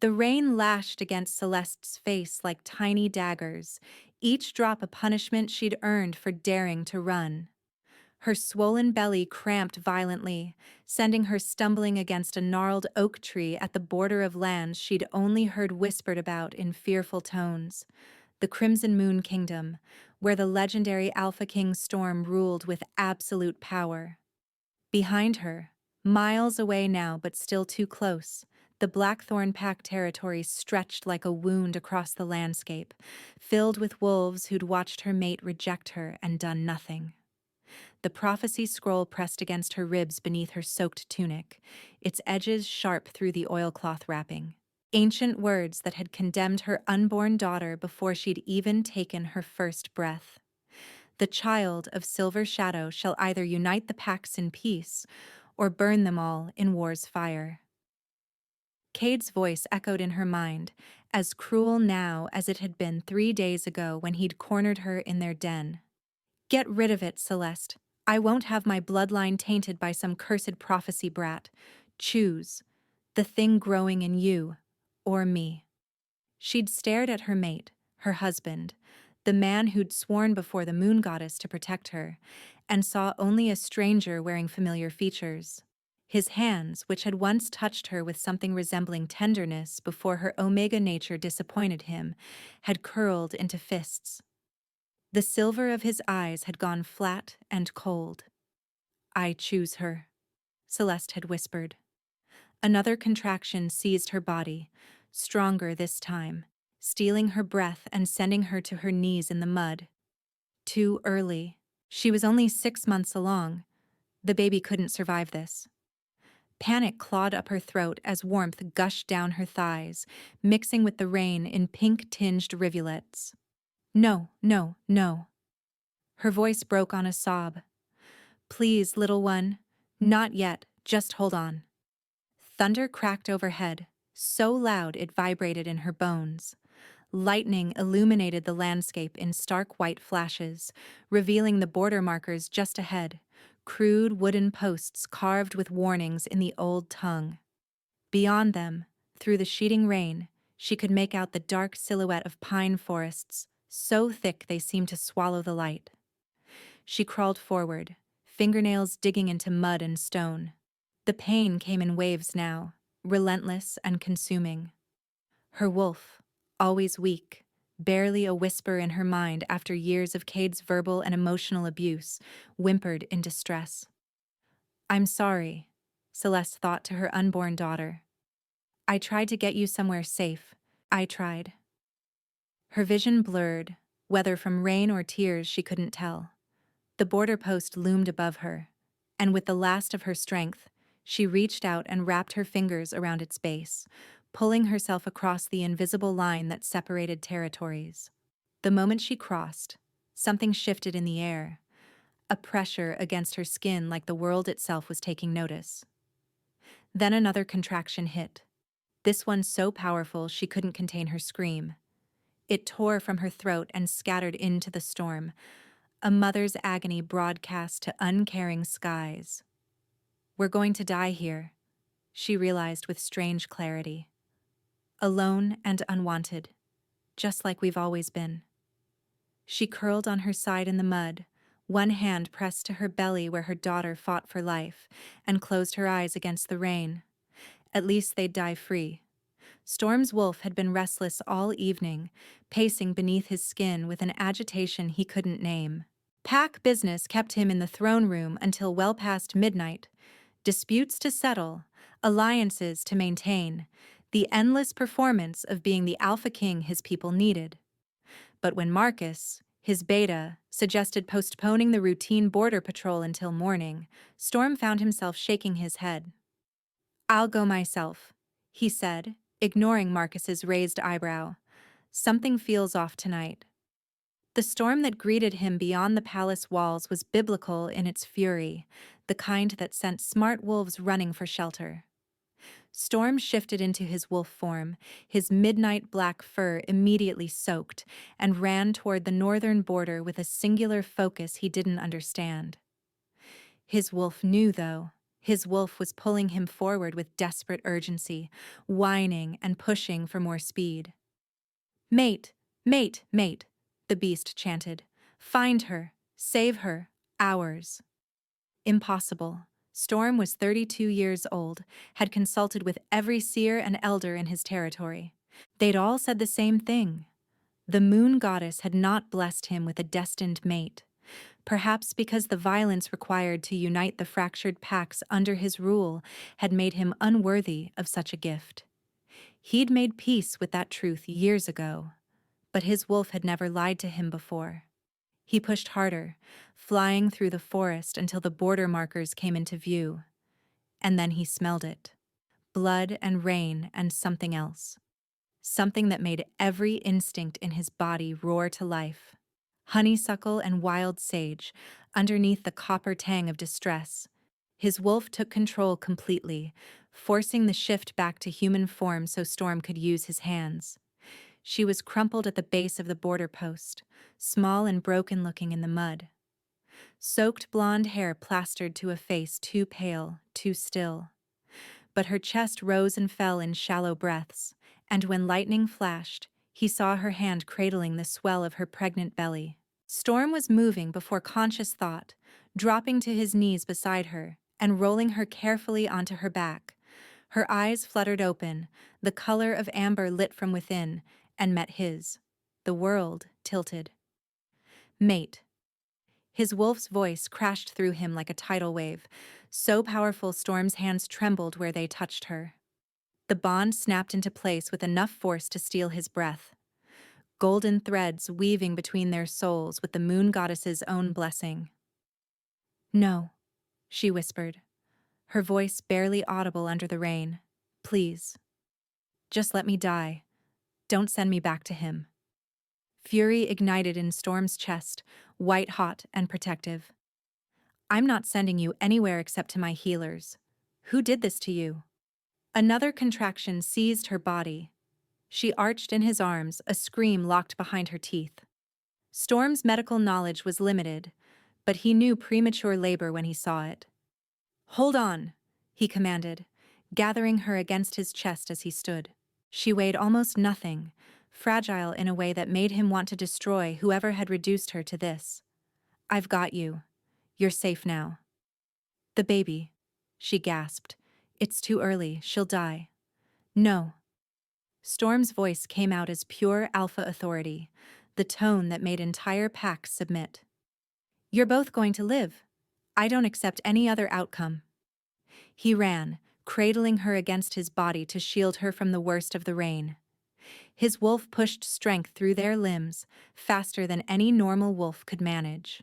The rain lashed against Celeste's face like tiny daggers, each drop a punishment she'd earned for daring to run. Her swollen belly cramped violently, sending her stumbling against a gnarled oak tree at the border of lands she'd only heard whispered about in fearful tones. The Crimson Moon Kingdom, where the legendary Alpha King Storm ruled with absolute power. Behind her, miles away now but still too close, the Blackthorn Pack territory stretched like a wound across the landscape, filled with wolves who'd watched her mate reject her and done nothing. The prophecy scroll pressed against her ribs beneath her soaked tunic, its edges sharp through the oilcloth wrapping. Ancient words that had condemned her unborn daughter before she'd even taken her first breath. The child of Silver Shadow shall either unite the packs in peace or burn them all in war's fire. Cade's voice echoed in her mind, as cruel now as it had been 3 days ago when he'd cornered her in their den. Get rid of it, Celeste. I won't have my bloodline tainted by some cursed prophecy brat. Choose. The thing growing in you, or me. She'd stared at her mate, her husband, the man who'd sworn before the moon goddess to protect her, and saw only a stranger wearing familiar features. His hands, which had once touched her with something resembling tenderness before her Omega nature disappointed him, had curled into fists. The silver of his eyes had gone flat and cold. I choose her, Celeste had whispered. Another contraction seized her body, stronger this time, stealing her breath and sending her to her knees in the mud. Too early. She was only 6 months along. The baby couldn't survive this. Panic clawed up her throat as warmth gushed down her thighs, mixing with the rain in pink-tinged rivulets. No, no, no. Her voice broke on a sob. Please, little one. Not yet, just hold on. Thunder cracked overhead, so loud it vibrated in her bones. Lightning illuminated the landscape in stark white flashes, revealing the border markers just ahead, crude wooden posts carved with warnings in the old tongue. Beyond them, through the sheeting rain, she could make out the dark silhouette of pine forests, so thick they seemed to swallow the light. She crawled forward, fingernails digging into mud and stone. The pain came in waves now, relentless and consuming. Her wolf, always weak, barely a whisper in her mind after years of Cade's verbal and emotional abuse, whimpered in distress. I'm sorry, Celeste thought to her unborn daughter. I tried to get you somewhere safe. I tried. Her vision blurred, whether from rain or tears she couldn't tell. The border post loomed above her, and with the last of her strength, she reached out and wrapped her fingers around its base, pulling herself across the invisible line that separated territories. The moment she crossed, something shifted in the air, a pressure against her skin like the world itself was taking notice. Then another contraction hit, this one so powerful she couldn't contain her scream. It tore from her throat and scattered into the storm, a mother's agony broadcast to uncaring skies. We're going to die here, she realized with strange clarity. Alone and unwanted, just like we've always been. She curled on her side in the mud, one hand pressed to her belly where her daughter fought for life, and closed her eyes against the rain. At least they'd die free. Storm's wolf had been restless all evening, pacing beneath his skin with an agitation he couldn't name. Pack business kept him in the throne room until well past midnight. Disputes to settle, alliances to maintain, the endless performance of being the alpha king his people needed. But when Marcus, his beta, suggested postponing the routine border patrol until morning, Storm found himself shaking his head. I'll go myself, he said, ignoring Marcus's raised eyebrow. Something feels off tonight. The storm that greeted him beyond the palace walls was biblical in its fury, the kind that sent smart wolves running for shelter. Storm shifted into his wolf form, his midnight black fur immediately soaked, and ran toward the northern border with a singular focus he didn't understand. His wolf knew, though. His wolf was pulling him forward with desperate urgency, whining and pushing for more speed. Mate, mate, mate, the beast chanted. Find her, save her, ours. Impossible. Storm was 32 years old, had consulted with every seer and elder in his territory. They'd all said the same thing. The moon goddess had not blessed him with a destined mate, perhaps because the violence required to unite the fractured packs under his rule had made him unworthy of such a gift. He'd made peace with that truth years ago, but his wolf had never lied to him before. He pushed harder, flying through the forest until the border markers came into view. And then he smelled it. Blood and rain and something else. Something that made every instinct in his body roar to life. Honeysuckle and wild sage, underneath the copper tang of distress. His wolf took control completely, forcing the shift back to human form so Storm could use his hands. She was crumpled at the base of the border post, small and broken-looking in the mud. Soaked blonde hair plastered to a face too pale, too still. But her chest rose and fell in shallow breaths, and when lightning flashed, he saw her hand cradling the swell of her pregnant belly. Storm was moving before conscious thought, dropping to his knees beside her and rolling her carefully onto her back. Her eyes fluttered open, the color of amber lit from within, and met his. The world tilted. Mate. His wolf's voice crashed through him like a tidal wave, so powerful Storm's hands trembled where they touched her. The bond snapped into place with enough force to steal his breath. Golden threads weaving between their souls with the moon goddess's own blessing. No, she whispered, her voice barely audible under the rain. Please. Just let me die. Don't send me back to him. Fury ignited in Storm's chest, white-hot and protective. I'm not sending you anywhere except to my healers. Who did this to you? Another contraction seized her body. She arched in his arms, a scream locked behind her teeth. Storm's medical knowledge was limited, but he knew premature labor when he saw it. Hold on, he commanded, gathering her against his chest as he stood. She weighed almost nothing, fragile in a way that made him want to destroy whoever had reduced her to this. I've got you. You're safe now. The baby, she gasped. It's too early, she'll die. No. Storm's voice came out as pure alpha authority, the tone that made entire packs submit. You're both going to live. I don't accept any other outcome. He ran, cradling her against his body to shield her from the worst of the rain. His wolf pushed strength through their limbs, faster than any normal wolf could manage.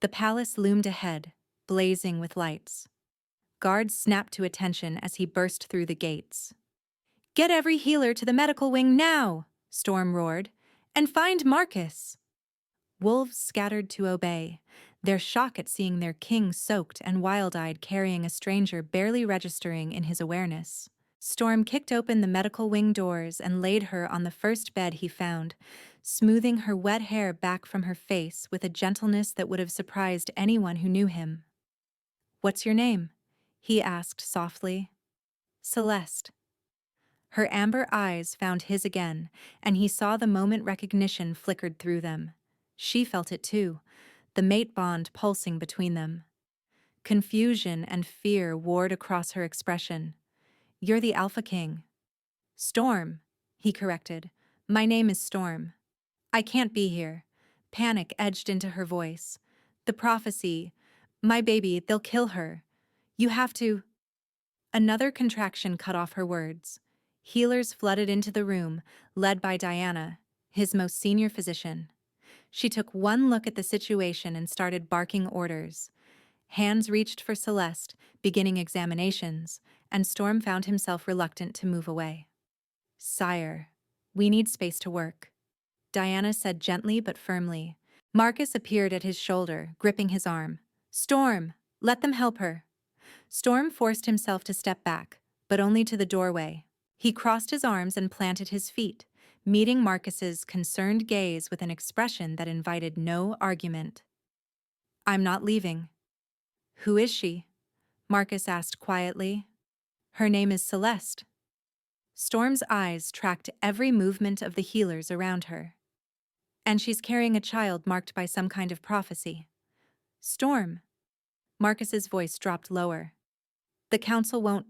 The palace loomed ahead, blazing with lights. Guards snapped to attention as he burst through the gates. Get every healer to the medical wing now, Storm roared, and find Marcus. Wolves scattered to obey, their shock at seeing their king soaked and wild-eyed carrying a stranger barely registering in his awareness. Storm kicked open the medical wing doors and laid her on the first bed he found, smoothing her wet hair back from her face with a gentleness that would have surprised anyone who knew him. What's your name? He asked softly. Celeste. Her amber eyes found his again, and he saw the moment recognition flickered through them. She felt it too, the mate bond pulsing between them. Confusion and fear warred across her expression. You're the Alpha King. Storm, he corrected. My name is Storm. I can't be here. Panic edged into her voice. The prophecy. My baby, they'll kill her. You have to. Another contraction cut off her words. Healers flooded into the room, led by Diana, his most senior physician. She took one look at the situation and started barking orders. Hands reached for Celeste, beginning examinations, and Storm found himself reluctant to move away. Sire, we need space to work, Diana said gently but firmly. Marcus appeared at his shoulder, gripping his arm. Storm, let them help her. Storm forced himself to step back, but only to the doorway. He crossed his arms and planted his feet, meeting Marcus's concerned gaze with an expression that invited no argument. I'm not leaving. Who is she? Marcus asked quietly. Her name is Celeste. Storm's eyes tracked every movement of the healers around her. And she's carrying a child marked by some kind of prophecy. Storm. Marcus's voice dropped lower. The council won't.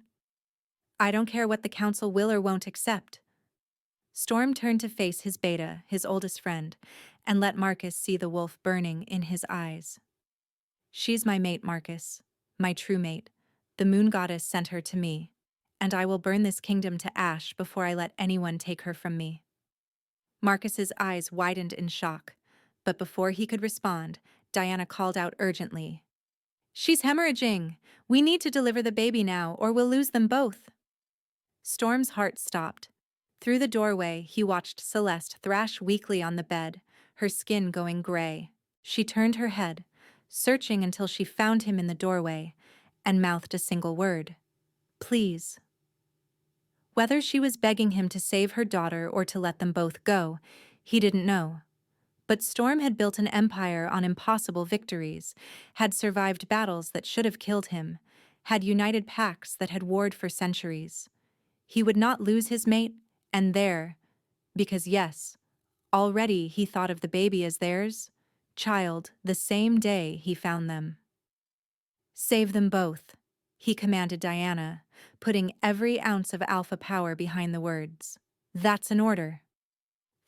I don't care what the council will or won't accept. Storm turned to face his beta, his oldest friend, and let Marcus see the wolf burning in his eyes. She's my mate, Marcus. My true mate. The moon goddess sent her to me, and I will burn this kingdom to ash before I let anyone take her from me. Marcus's eyes widened in shock, but before he could respond, Diana called out urgently. She's hemorrhaging! We need to deliver the baby now, or we'll lose them both. Storm's heart stopped. Through the doorway, he watched Celeste thrash weakly on the bed, her skin going gray. She turned her head, searching until she found him in the doorway, and mouthed a single word. Please. Whether she was begging him to save her daughter or to let them both go, he didn't know. But Storm had built an empire on impossible victories, had survived battles that should have killed him, had united packs that had warred for centuries. He would not lose his mate, and because yes, already he thought of the baby as theirs, child, the same day he found them. Save them both, he commanded Diana, putting every ounce of alpha power behind the words. That's an order.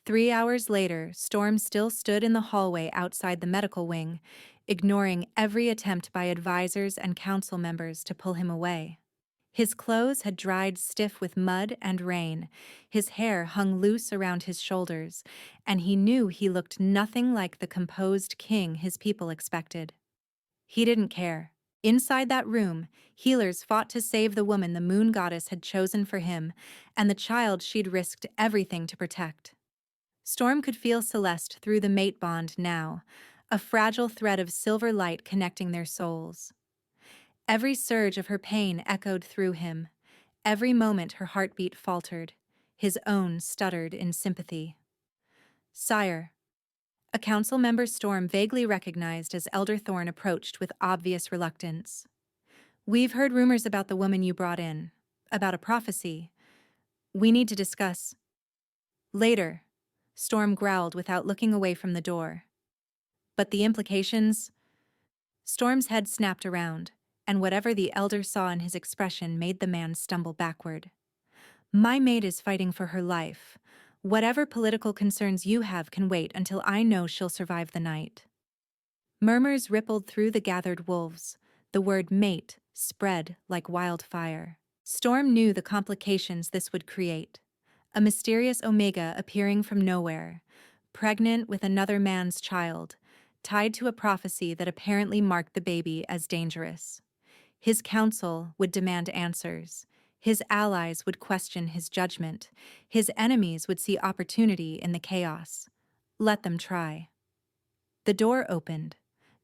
3 hours later, Storm still stood in the hallway outside the medical wing, ignoring every attempt by advisors and council members to pull him away. His clothes had dried stiff with mud and rain, his hair hung loose around his shoulders, and he knew he looked nothing like the composed king his people expected. He didn't care. Inside that room, healers fought to save the woman the moon goddess had chosen for him, and the child she'd risked everything to protect. Storm could feel Celeste through the mate bond now, a fragile thread of silver light connecting their souls. Every surge of her pain echoed through him. Every moment her heartbeat faltered. His own stuttered in sympathy. Sire. A council member Storm vaguely recognized as Elder Thorn approached with obvious reluctance. We've heard rumors about the woman you brought in, about a prophecy. We need to discuss. Later, Storm growled without looking away from the door. But the implications? Storm's head snapped around, and whatever the elder saw in his expression made the man stumble backward. My maid is fighting for her life. Whatever political concerns you have can wait until I know she'll survive the night. Murmurs rippled through the gathered wolves. The word mate spread like wildfire. Storm knew the complications this would create. A mysterious Omega appearing from nowhere, pregnant with another man's child, tied to a prophecy that apparently marked the baby as dangerous. His council would demand answers. His allies would question his judgment. His enemies would see opportunity in the chaos. Let them try. The door opened.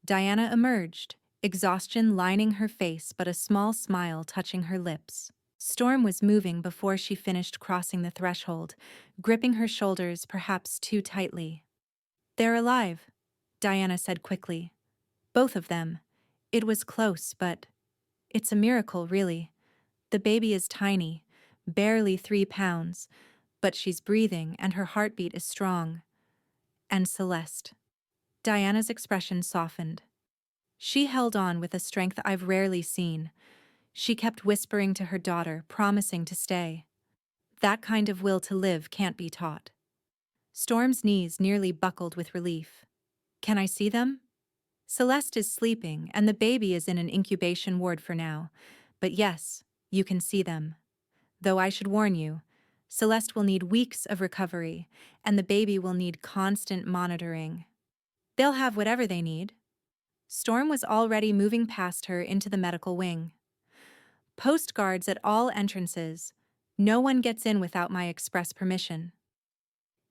Diana emerged, exhaustion lining her face but a small smile touching her lips. Storm was moving before she finished crossing the threshold, gripping her shoulders perhaps too tightly. They're alive, Diana said quickly. Both of them. It was close, but it's a miracle, really. The baby is tiny, barely 3 pounds, but she's breathing and her heartbeat is strong. And Celeste. Diana's expression softened. She held on with a strength I've rarely seen. She kept whispering to her daughter, promising to stay. That kind of will to live can't be taught. Storm's knees nearly buckled with relief. Can I see them? Celeste is sleeping, and the baby is in an incubation ward for now. But yes, you can see them. Though I should warn you, Celeste will need weeks of recovery, and the baby will need constant monitoring. They'll have whatever they need. Storm was already moving past her into the medical wing. Post guards at all entrances. No one gets in without my express permission.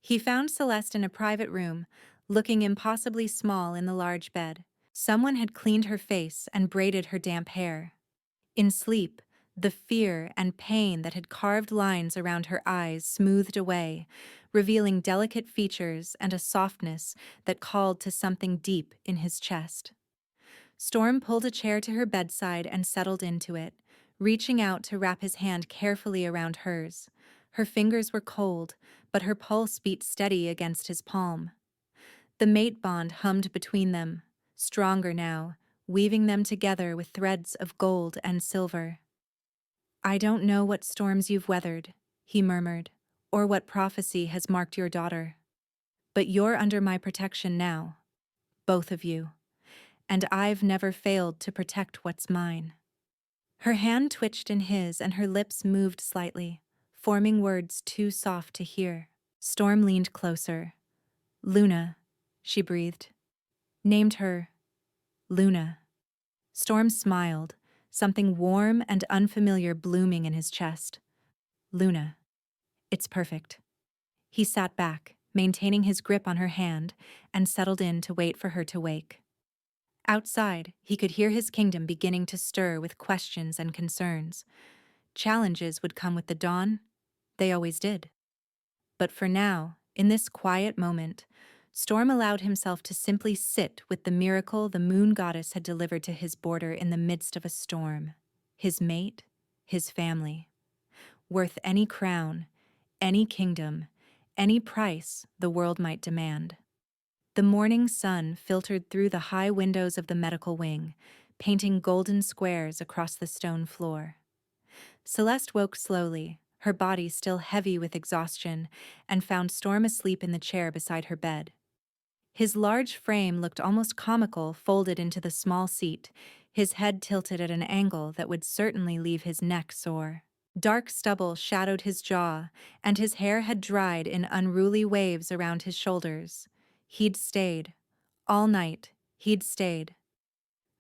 He found Celeste in a private room, looking impossibly small in the large bed. Someone had cleaned her face and braided her damp hair. In sleep, the fear and pain that had carved lines around her eyes smoothed away, revealing delicate features and a softness that called to something deep in his chest. Storm pulled a chair to her bedside and settled into it, reaching out to wrap his hand carefully around hers. Her fingers were cold, but her pulse beat steady against his palm. The mate bond hummed between them, stronger now, weaving them together with threads of gold and silver. "I don't know what storms you've weathered," he murmured, "or what prophecy has marked your daughter. But you're under my protection now, both of you, and I've never failed to protect what's mine." Her hand twitched in his and her lips moved slightly, forming words too soft to hear. Storm leaned closer. "Luna," she breathed. "Named her Luna." Storm smiled, something warm and unfamiliar blooming in his chest. "Luna. It's perfect." He sat back, maintaining his grip on her hand, and settled in to wait for her to wake. Outside, he could hear his kingdom beginning to stir with questions and concerns. Challenges would come with the dawn. They always did. But for now, in this quiet moment, Storm allowed himself to simply sit with the miracle the moon goddess had delivered to his border in the midst of a storm. His mate, his family. Worth any crown, any kingdom, any price the world might demand. The morning sun filtered through the high windows of the medical wing, painting golden squares across the stone floor. Celeste woke slowly, her body still heavy with exhaustion, and found Storm asleep in the chair beside her bed. His large frame looked almost comical folded into the small seat, his head tilted at an angle that would certainly leave his neck sore. Dark stubble shadowed his jaw, and his hair had dried in unruly waves around his shoulders. He'd stayed. All night, he'd stayed.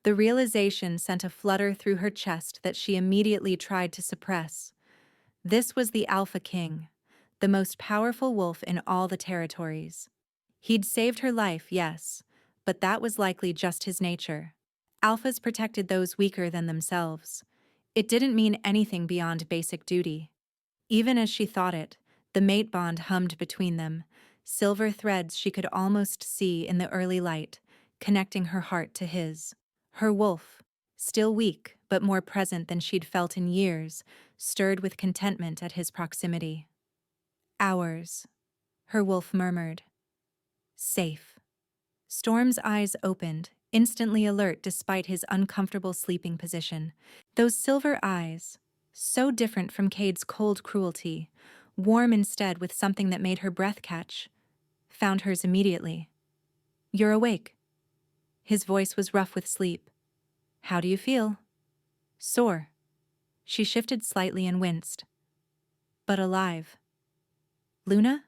The realization sent a flutter through her chest that she immediately tried to suppress. This was the Alpha King, the most powerful wolf in all the territories. He'd saved her life, yes, but that was likely just his nature. Alphas protected those weaker than themselves. It didn't mean anything beyond basic duty. Even as she thought it, the mate bond hummed between them, silver threads she could almost see in the early light, connecting her heart to his. Her wolf, still weak but more present than she'd felt in years, stirred with contentment at his proximity. "Ours," her wolf murmured. "Safe." Storm's eyes opened, instantly alert despite his uncomfortable sleeping position. Those silver eyes, so different from Cade's cold cruelty, warm instead with something that made her breath catch, found hers immediately. "You're awake." His voice was rough with sleep. "How do you feel?" "Sore." She shifted slightly and winced. "But alive." "Luna?"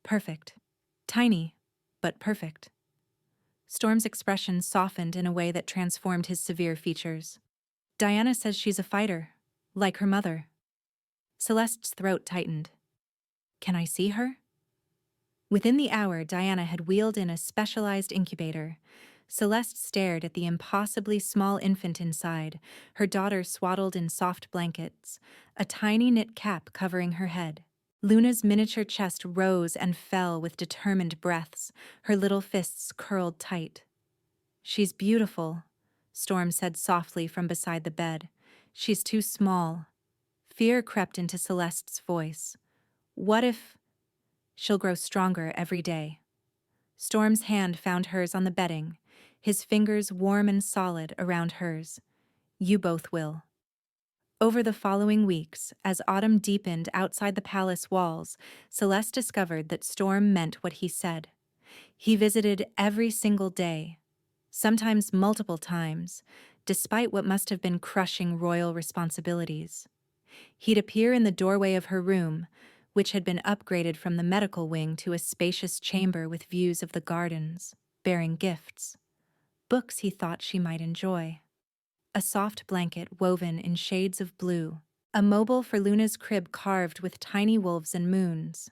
"Perfect. Tiny, but perfect." Storm's expression softened in a way that transformed his severe features. "Diana says she's a fighter, like her mother." Celeste's throat tightened. "Can I see her?" Within the hour, Diana had wheeled in a specialized incubator. Celeste stared at the impossibly small infant inside, her daughter swaddled in soft blankets, a tiny knit cap covering her head. Luna's miniature chest rose and fell with determined breaths, her little fists curled tight. "She's beautiful," Storm said softly from beside the bed. "She's too small." Fear crept into Celeste's voice. "What if—" "She'll grow stronger every day." Storm's hand found hers on the bedding, his fingers warm and solid around hers. "You both will." Over the following weeks, as autumn deepened outside the palace walls, Celeste discovered that Storm meant what he said. He visited every single day, sometimes multiple times, despite what must have been crushing royal responsibilities. He'd appear in the doorway of her room, which had been upgraded from the medical wing to a spacious chamber with views of the gardens, bearing gifts. Books he thought she might enjoy. A soft blanket woven in shades of blue. A mobile for Luna's crib carved with tiny wolves and moons.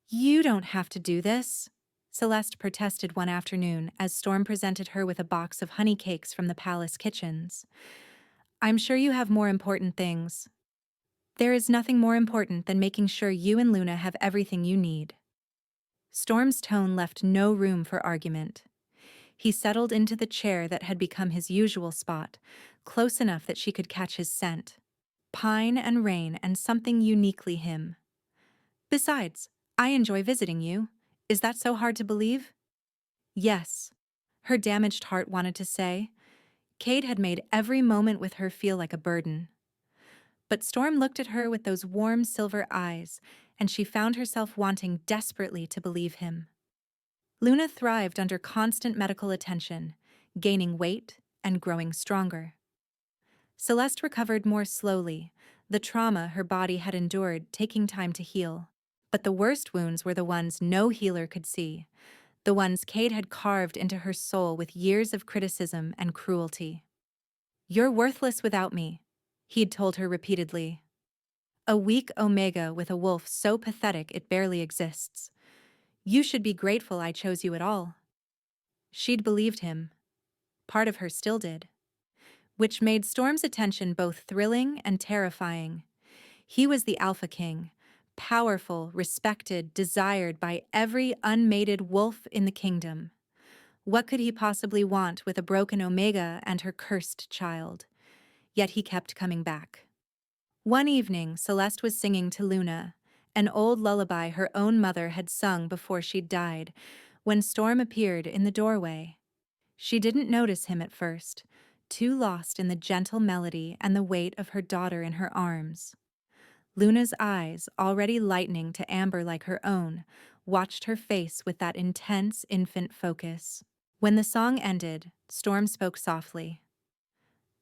"You don't have to do this," Celeste protested one afternoon as Storm presented her with a box of honey cakes from the palace kitchens. "I'm sure you have more important things." "There is nothing more important than making sure you and Luna have everything you need." Storm's tone left no room for argument. He settled into the chair that had become his usual spot, close enough that she could catch his scent. Pine and rain and something uniquely him. Besides, I enjoy visiting you. Is that so hard to believe? Yes, her damaged heart wanted to say. Cade had made every moment with her feel like a burden. But Storm looked at her with those warm silver eyes, and she found herself wanting desperately to believe him. Luna thrived under constant medical attention, gaining weight and growing stronger. Celeste recovered more slowly, the trauma her body had endured taking time to heal. But the worst wounds were the ones no healer could see, the ones Cade had carved into her soul with years of criticism and cruelty. "You're worthless without me," he'd told her repeatedly. "A weak omega with a wolf so pathetic it barely exists. You should be grateful I chose you at all." She'd believed him. Part of her still did. Which made Storm's attention both thrilling and terrifying. He was the Alpha King, powerful, respected, desired by every unmated wolf in the kingdom. What could he possibly want with a broken Omega and her cursed child? Yet he kept coming back. One evening, Celeste was singing to Luna, an old lullaby her own mother had sung before she'd died, when Storm appeared in the doorway. She didn't notice him at first, too lost in the gentle melody and the weight of her daughter in her arms. Luna's eyes, already lightening to amber like her own, watched her face with that intense infant focus. When the song ended, Storm spoke softly.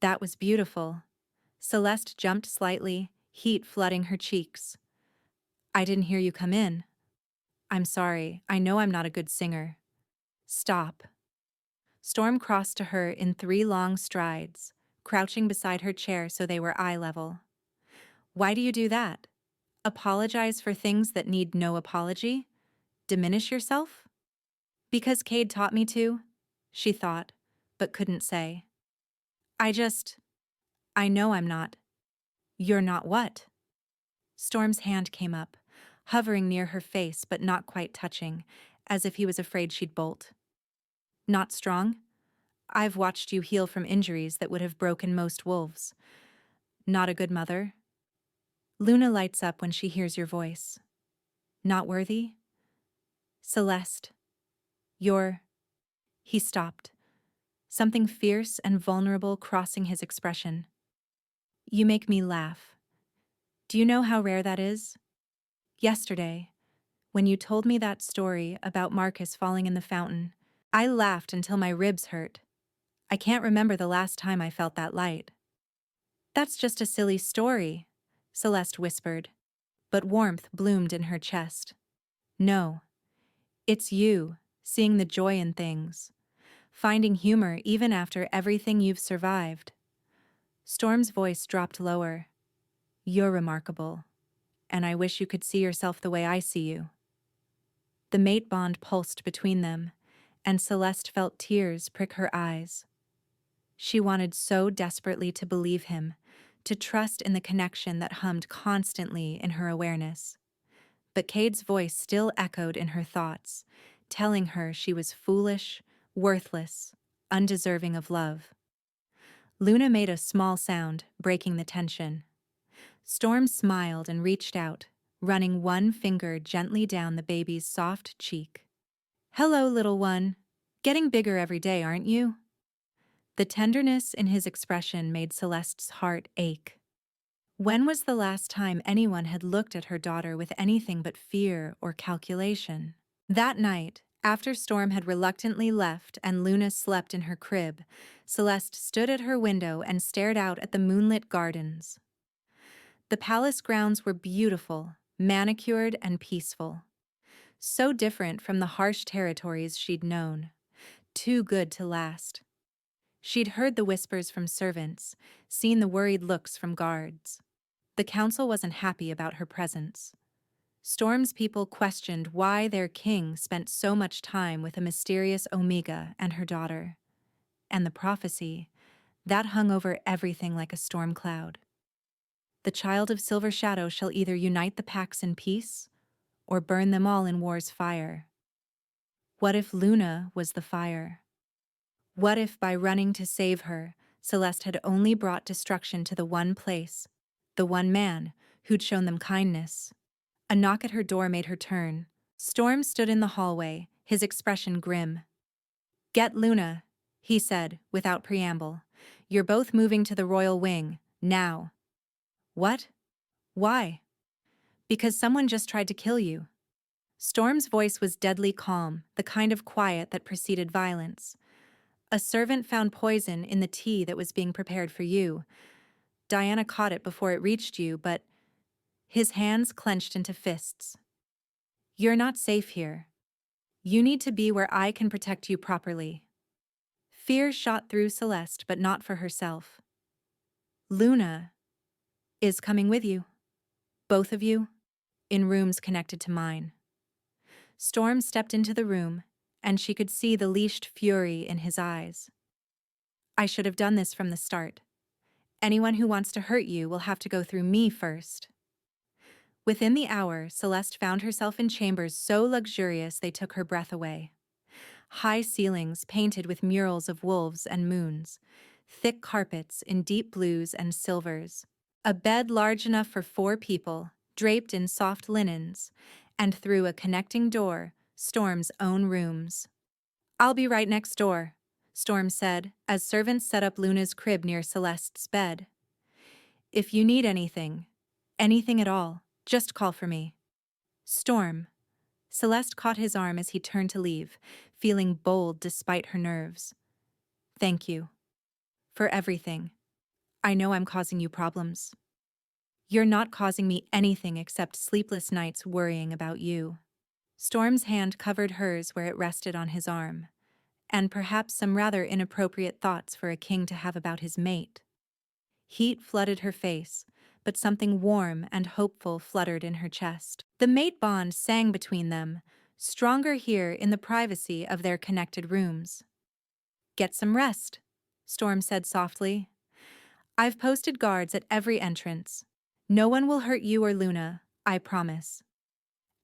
"That was beautiful." Celeste jumped slightly, heat flooding her cheeks. "I didn't hear you come in." "I'm sorry, I know I'm not a good singer." "Stop." Storm crossed to her in 3 long strides, crouching beside her chair so they were eye level. "Why do you do that? Apologize for things that need no apology? Diminish yourself?" "Because Cade taught me to," she thought, but couldn't say. I know I'm not." "You're not what?" Storm's hand came up, hovering near her face but not quite touching, as if he was afraid she'd bolt. "Not strong? I've watched you heal from injuries that would have broken most wolves. Not a good mother?" Luna lights up when she hears your voice. "Not worthy?" "Celeste, you're—" He stopped, something fierce and vulnerable crossing his expression. "You make me laugh. Do you know how rare that is? Yesterday, when you told me that story about Marcus falling in the fountain, I laughed until my ribs hurt. I can't remember the last time I felt that light." "That's just a silly story," Celeste whispered, but warmth bloomed in her chest. "No, it's you, seeing the joy in things, finding humor even after everything you've survived." Storm's voice dropped lower. "You're remarkable, and I wish you could see yourself the way I see you." The mate bond pulsed between them, and Celeste felt tears prick her eyes. She wanted so desperately to believe him, to trust in the connection that hummed constantly in her awareness. But Cade's voice still echoed in her thoughts, telling her she was foolish, worthless, undeserving of love. Luna made a small sound, breaking the tension. Storm smiled and reached out, running one finger gently down the baby's soft cheek. "Hello, little one. Getting bigger every day, aren't you?" The tenderness in his expression made Celeste's heart ache. When was the last time anyone had looked at her daughter with anything but fear or calculation? That night, after Storm had reluctantly left and Luna slept in her crib, Celeste stood at her window and stared out at the moonlit gardens. The palace grounds were beautiful, manicured and peaceful. So different from the harsh territories she'd known. Too good to last. She'd heard the whispers from servants, seen the worried looks from guards. The council wasn't happy about her presence. Storm's people questioned why their king spent so much time with a mysterious Omega and her daughter. And the prophecy, that hung over everything like a storm cloud. The child of Silver Shadow shall either unite the packs in peace, or burn them all in war's fire. What if Luna was the fire? What if by running to save her, Celeste had only brought destruction to the one place, the one man, who'd shown them kindness? A knock at her door made her turn. Storm stood in the hallway, his expression grim. "Get Luna," he said, without preamble. "You're both moving to the royal wing, now." "What? Why?" "Because someone just tried to kill you." Storm's voice was deadly calm, the kind of quiet that preceded violence. "A servant found poison in the tea that was being prepared for you. Diana caught it before it reached you, but—" His hands clenched into fists. "You're not safe here. You need to be where I can protect you properly." Fear shot through Celeste, but not for herself. "Luna is coming with you. Both of you, in rooms connected to mine." Storm stepped into the room, and she could see the leashed fury in his eyes. "I should have done this from the start. Anyone who wants to hurt you will have to go through me first." Within the hour, Celeste found herself in chambers so luxurious they took her breath away. High ceilings painted with murals of wolves and moons, thick carpets in deep blues and silvers, a bed large enough for 4 people, draped in soft linens, and through a connecting door, Storm's own rooms. "I'll be right next door," Storm said, as servants set up Luna's crib near Celeste's bed. "If you need anything at all, just call for me." "Storm." Celeste caught his arm as he turned to leave, feeling bold despite her nerves. "Thank you. For everything. I know I'm causing you problems." "You're not causing me anything except sleepless nights worrying about you." Storm's hand covered hers where it rested on his arm, and perhaps some rather inappropriate thoughts for a king to have about his mate. Heat flooded her face, but something warm and hopeful fluttered in her chest. The mate bond sang between them, stronger here in the privacy of their connected rooms. "Get some rest," Storm said softly. "I've posted guards at every entrance. No one will hurt you or Luna, I promise."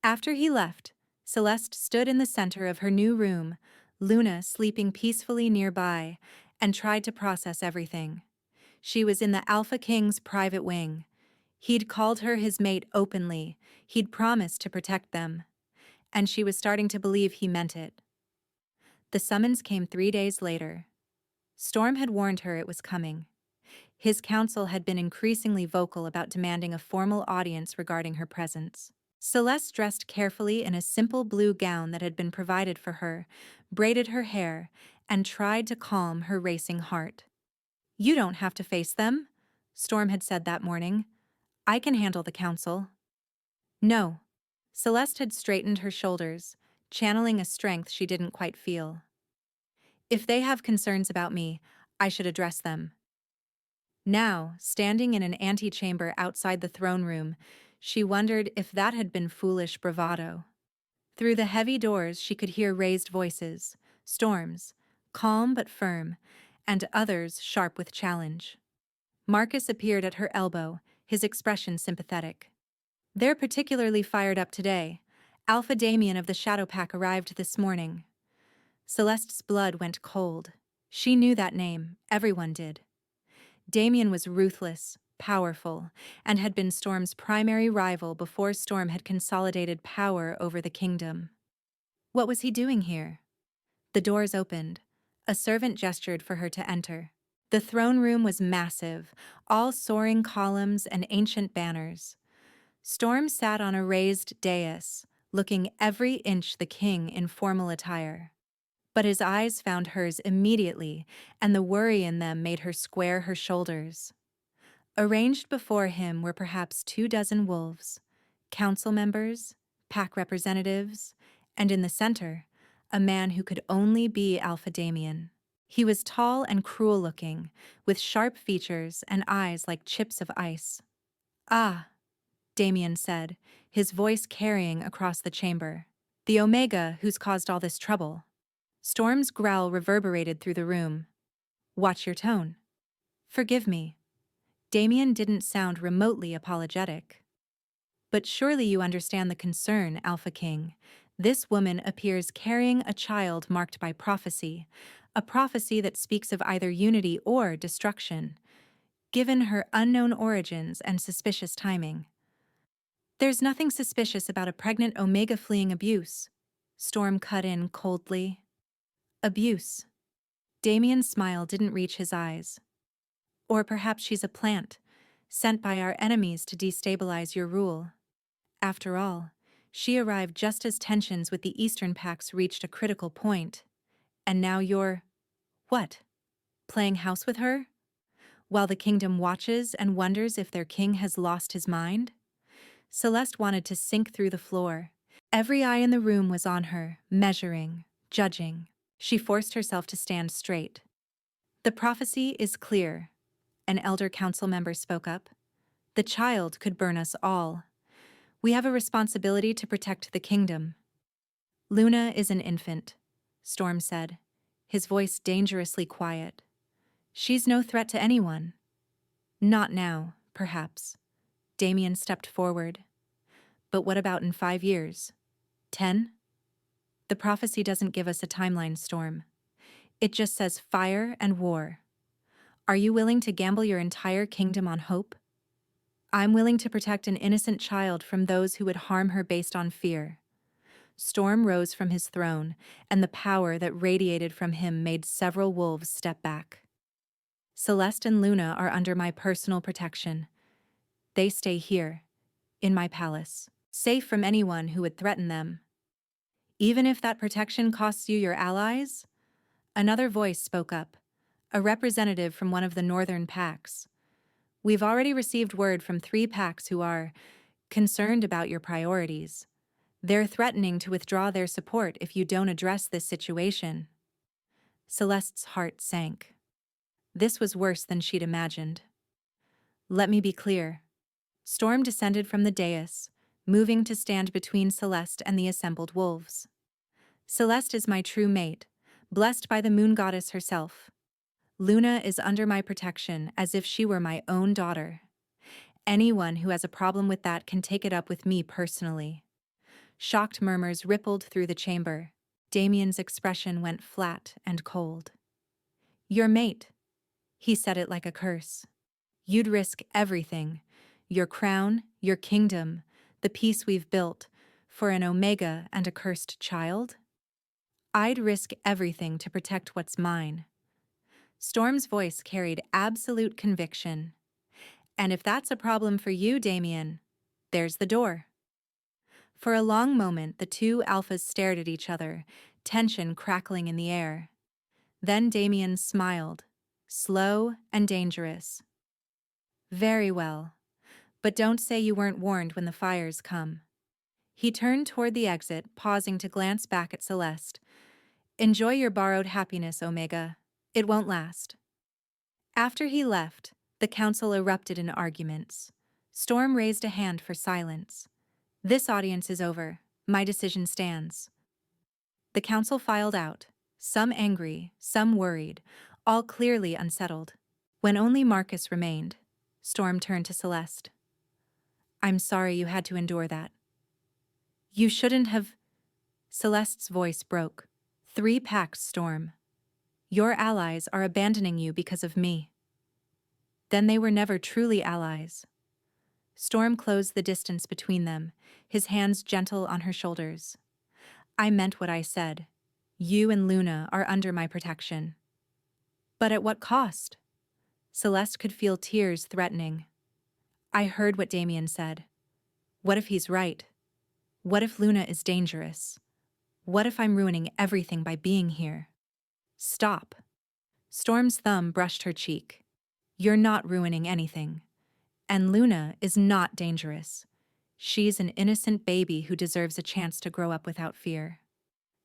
After he left, Celeste stood in the center of her new room, Luna sleeping peacefully nearby, and tried to process everything. She was in the Alpha King's private wing. He'd called her his mate openly, he'd promised to protect them, and she was starting to believe he meant it. The summons came 3 days later. Storm had warned her it was coming. His council had been increasingly vocal about demanding a formal audience regarding her presence. Celeste dressed carefully in a simple blue gown that had been provided for her, braided her hair, and tried to calm her racing heart. "You don't have to face them," Storm had said that morning. "I can handle the council." "No." Celeste had straightened her shoulders, channeling a strength she didn't quite feel. "If they have concerns about me, I should address them." Now, standing in an antechamber outside the throne room, she wondered if that had been foolish bravado. Through the heavy doors she could hear raised voices, Storm's, calm but firm, and others sharp with challenge. Marcus appeared at her elbow, his expression sympathetic. "They're particularly fired up today. Alpha Damien of the Shadow Pack arrived this morning." Celeste's blood went cold. She knew that name, everyone did. Damien was ruthless, powerful, and had been Storm's primary rival before Storm had consolidated power over the kingdom. What was he doing here? The doors opened. A servant gestured for her to enter. The throne room was massive, all soaring columns and ancient banners. Storm sat on a raised dais, looking every inch the king in formal attire. But his eyes found hers immediately, and the worry in them made her square her shoulders. Arranged before him were perhaps 24 wolves, council members, pack representatives, and in the center, a man who could only be Alpha Damien. He was tall and cruel-looking, with sharp features and eyes like chips of ice. "Ah," Damien said, his voice carrying across the chamber. "The Omega who's caused all this trouble." Storm's growl reverberated through the room. "Watch your tone." "Forgive me." Damien didn't sound remotely apologetic. "But surely you understand the concern, Alpha King. This woman appears carrying a child marked by prophecy, a prophecy that speaks of either unity or destruction, given her unknown origins and suspicious timing. There's nothing suspicious about a pregnant Omega fleeing abuse, Storm cut in coldly. Abuse. Damien's smile didn't reach his eyes. Or perhaps she's a plant, sent by our enemies to destabilize your rule. After all, she arrived just as tensions with the Eastern Pax reached a critical point. And now you're… what? Playing house with her? While the kingdom watches and wonders if their king has lost his mind? Celeste wanted to sink through the floor. Every eye in the room was on her, measuring, judging. She forced herself to stand straight. The prophecy is clear, an elder council member spoke up. The child could burn us all. We have a responsibility to protect the kingdom. Luna is an infant, Storm said, his voice dangerously quiet. She's no threat to anyone. Not now, perhaps. Damien stepped forward. But what about in 5 years? 10? The prophecy doesn't give us a timeline, Storm. It just says fire and war. Are you willing to gamble your entire kingdom on hope? I'm willing to protect an innocent child from those who would harm her based on fear. Storm rose from his throne, and the power that radiated from him made several wolves step back. Celeste and Luna are under my personal protection. They stay here, in my palace, safe from anyone who would threaten them. Even if that protection costs you your allies? Another voice spoke up, a representative from one of the northern packs. We've already received word from 3 packs who are concerned about your priorities. They're threatening to withdraw their support if you don't address this situation. Celeste's heart sank. This was worse than she'd imagined. Let me be clear. Storm descended from the dais, moving to stand between Celeste and the assembled wolves. Celeste is my true mate, blessed by the moon goddess herself. Luna is under my protection as if she were my own daughter. Anyone who has a problem with that can take it up with me personally. Shocked murmurs rippled through the chamber. Damien's expression went flat and cold. Your mate. He said it like a curse. You'd risk everything. Your crown, your kingdom, the peace we've built, for an Omega and a cursed child? I'd risk everything to protect what's mine. Storm's voice carried absolute conviction. And if that's a problem for you, Damien, there's the door. For a long moment, the 2 alphas stared at each other, tension crackling in the air. Then Damien smiled, slow and dangerous. Very well. But don't say you weren't warned when the fires come. He turned toward the exit, pausing to glance back at Celeste. Enjoy your borrowed happiness, Omega. It won't last. After he left, the council erupted in arguments. Storm raised a hand for silence. This audience is over. My decision stands. The council filed out, some angry, some worried, all clearly unsettled. When only Marcus remained, Storm turned to Celeste. I'm sorry you had to endure that. You shouldn't have… Celeste's voice broke. 3 packs, Storm. Your allies are abandoning you because of me. Then they were never truly allies. Storm closed the distance between them, his hands gentle on her shoulders. I meant what I said. You and Luna are under my protection. But at what cost? Celeste could feel tears threatening. I heard what Damien said. What if he's right? What if Luna is dangerous? What if I'm ruining everything by being here? Stop. Storm's thumb brushed her cheek. You're not ruining anything. And Luna is not dangerous. She's an innocent baby who deserves a chance to grow up without fear.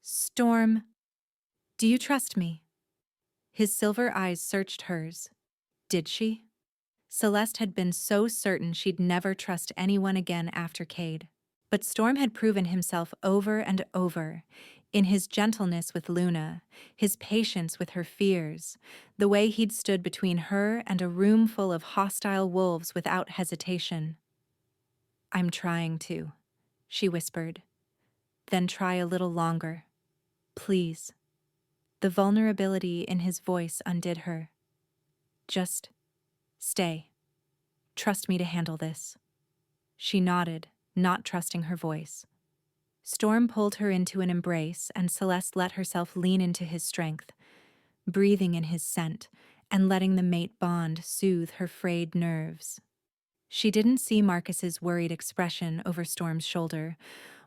Storm, do you trust me? His silver eyes searched hers. Did she? Celeste had been so certain she'd never trust anyone again after Cade. But Storm had proven himself over and over, in his gentleness with Luna, his patience with her fears, the way he'd stood between her and a room full of hostile wolves without hesitation. I'm trying to, she whispered. Then try a little longer. Please. The vulnerability in his voice undid her. Just stay. Trust me to handle this. She nodded, not trusting her voice. Storm pulled her into an embrace, and Celeste let herself lean into his strength, breathing in his scent and letting the mate bond soothe her frayed nerves. She didn't see Marcus's worried expression over Storm's shoulder,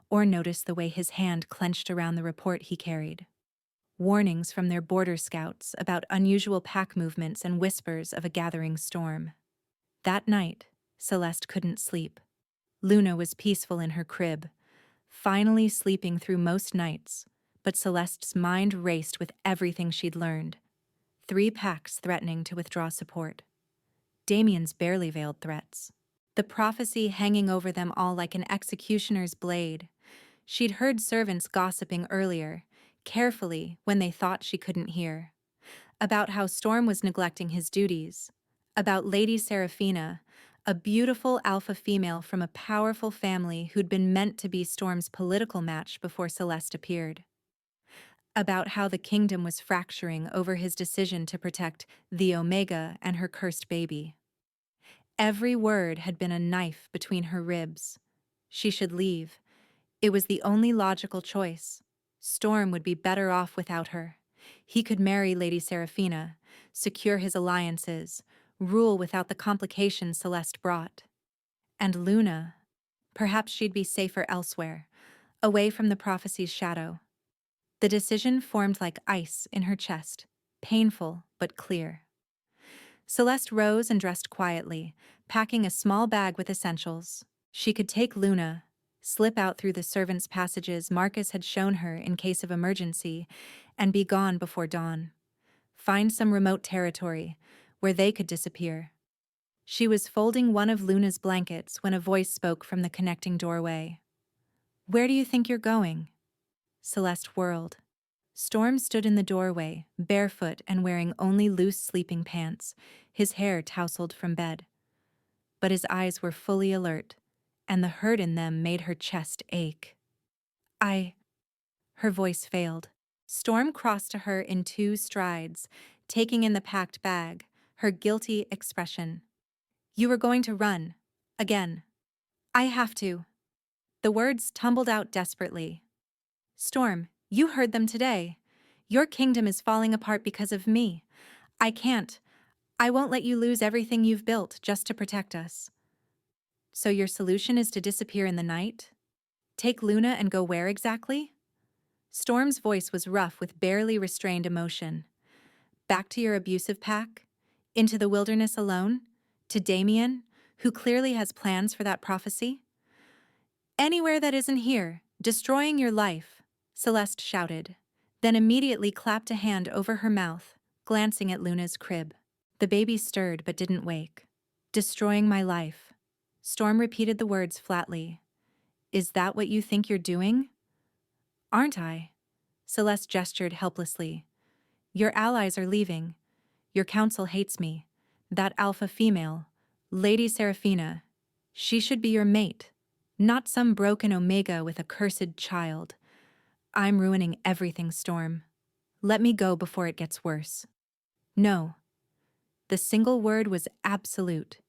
or notice the way his hand clenched around the report he carried. Warnings from their border scouts about unusual pack movements and whispers of a gathering storm. That night, Celeste couldn't sleep. Luna was peaceful in her crib, finally sleeping through most nights, but Celeste's mind raced with everything she'd learned. 3 packs threatening to withdraw support. Damien's barely veiled threats. The prophecy hanging over them all like an executioner's blade. She'd heard servants gossiping earlier, carefully when they thought she couldn't hear. About how Storm was neglecting his duties. About Lady Seraphina, a beautiful alpha female from a powerful family who'd been meant to be Storm's political match before Celeste appeared. About how the kingdom was fracturing over his decision to protect the Omega and her cursed baby. Every word had been a knife between her ribs. She should leave. It was the only logical choice. Storm would be better off without her. He could marry Lady Seraphina, secure his alliances, rule without the complications Celeste brought. And Luna, perhaps she'd be safer elsewhere, away from the prophecy's shadow. The decision formed like ice in her chest, painful but clear. Celeste rose and dressed quietly, packing a small bag with essentials. She could take Luna, slip out through the servants' passages Marcus had shown her in case of emergency, and be gone before dawn. Find some remote territory where they could disappear. She was folding one of Luna's blankets when a voice spoke from the connecting doorway. "Where do you think you're going?" Celeste whirled. Storm stood in the doorway, barefoot and wearing only loose sleeping pants, his hair tousled from bed. But his eyes were fully alert, and the hurt in them made her chest ache. Her voice failed. Storm crossed to her in 2 strides, taking in the packed bag, her guilty expression. "You were going to run. Again." "I have to." The words tumbled out desperately. "Storm, you heard them today. Your kingdom is falling apart because of me. I can't. I won't let you lose everything you've built just to protect us." "So your solution is to disappear in the night? Take Luna and go where exactly?" Storm's voice was rough with barely restrained emotion. "Back to your abusive pack? Into the wilderness alone? To Damien, who clearly has plans for that prophecy?" "Anywhere that isn't here, destroying your life," Celeste shouted, then immediately clapped a hand over her mouth, glancing at Luna's crib. The baby stirred but didn't wake. "Destroying my life." Storm repeated the words flatly. "Is that what you think you're doing?" "Aren't I?" Celeste gestured helplessly. "Your allies are leaving. Your council hates me. That alpha female, Lady Seraphina, she should be your mate, not some broken Omega with a cursed child. I'm ruining everything, Storm. Let me go before it gets worse." "No." The single word was absolute.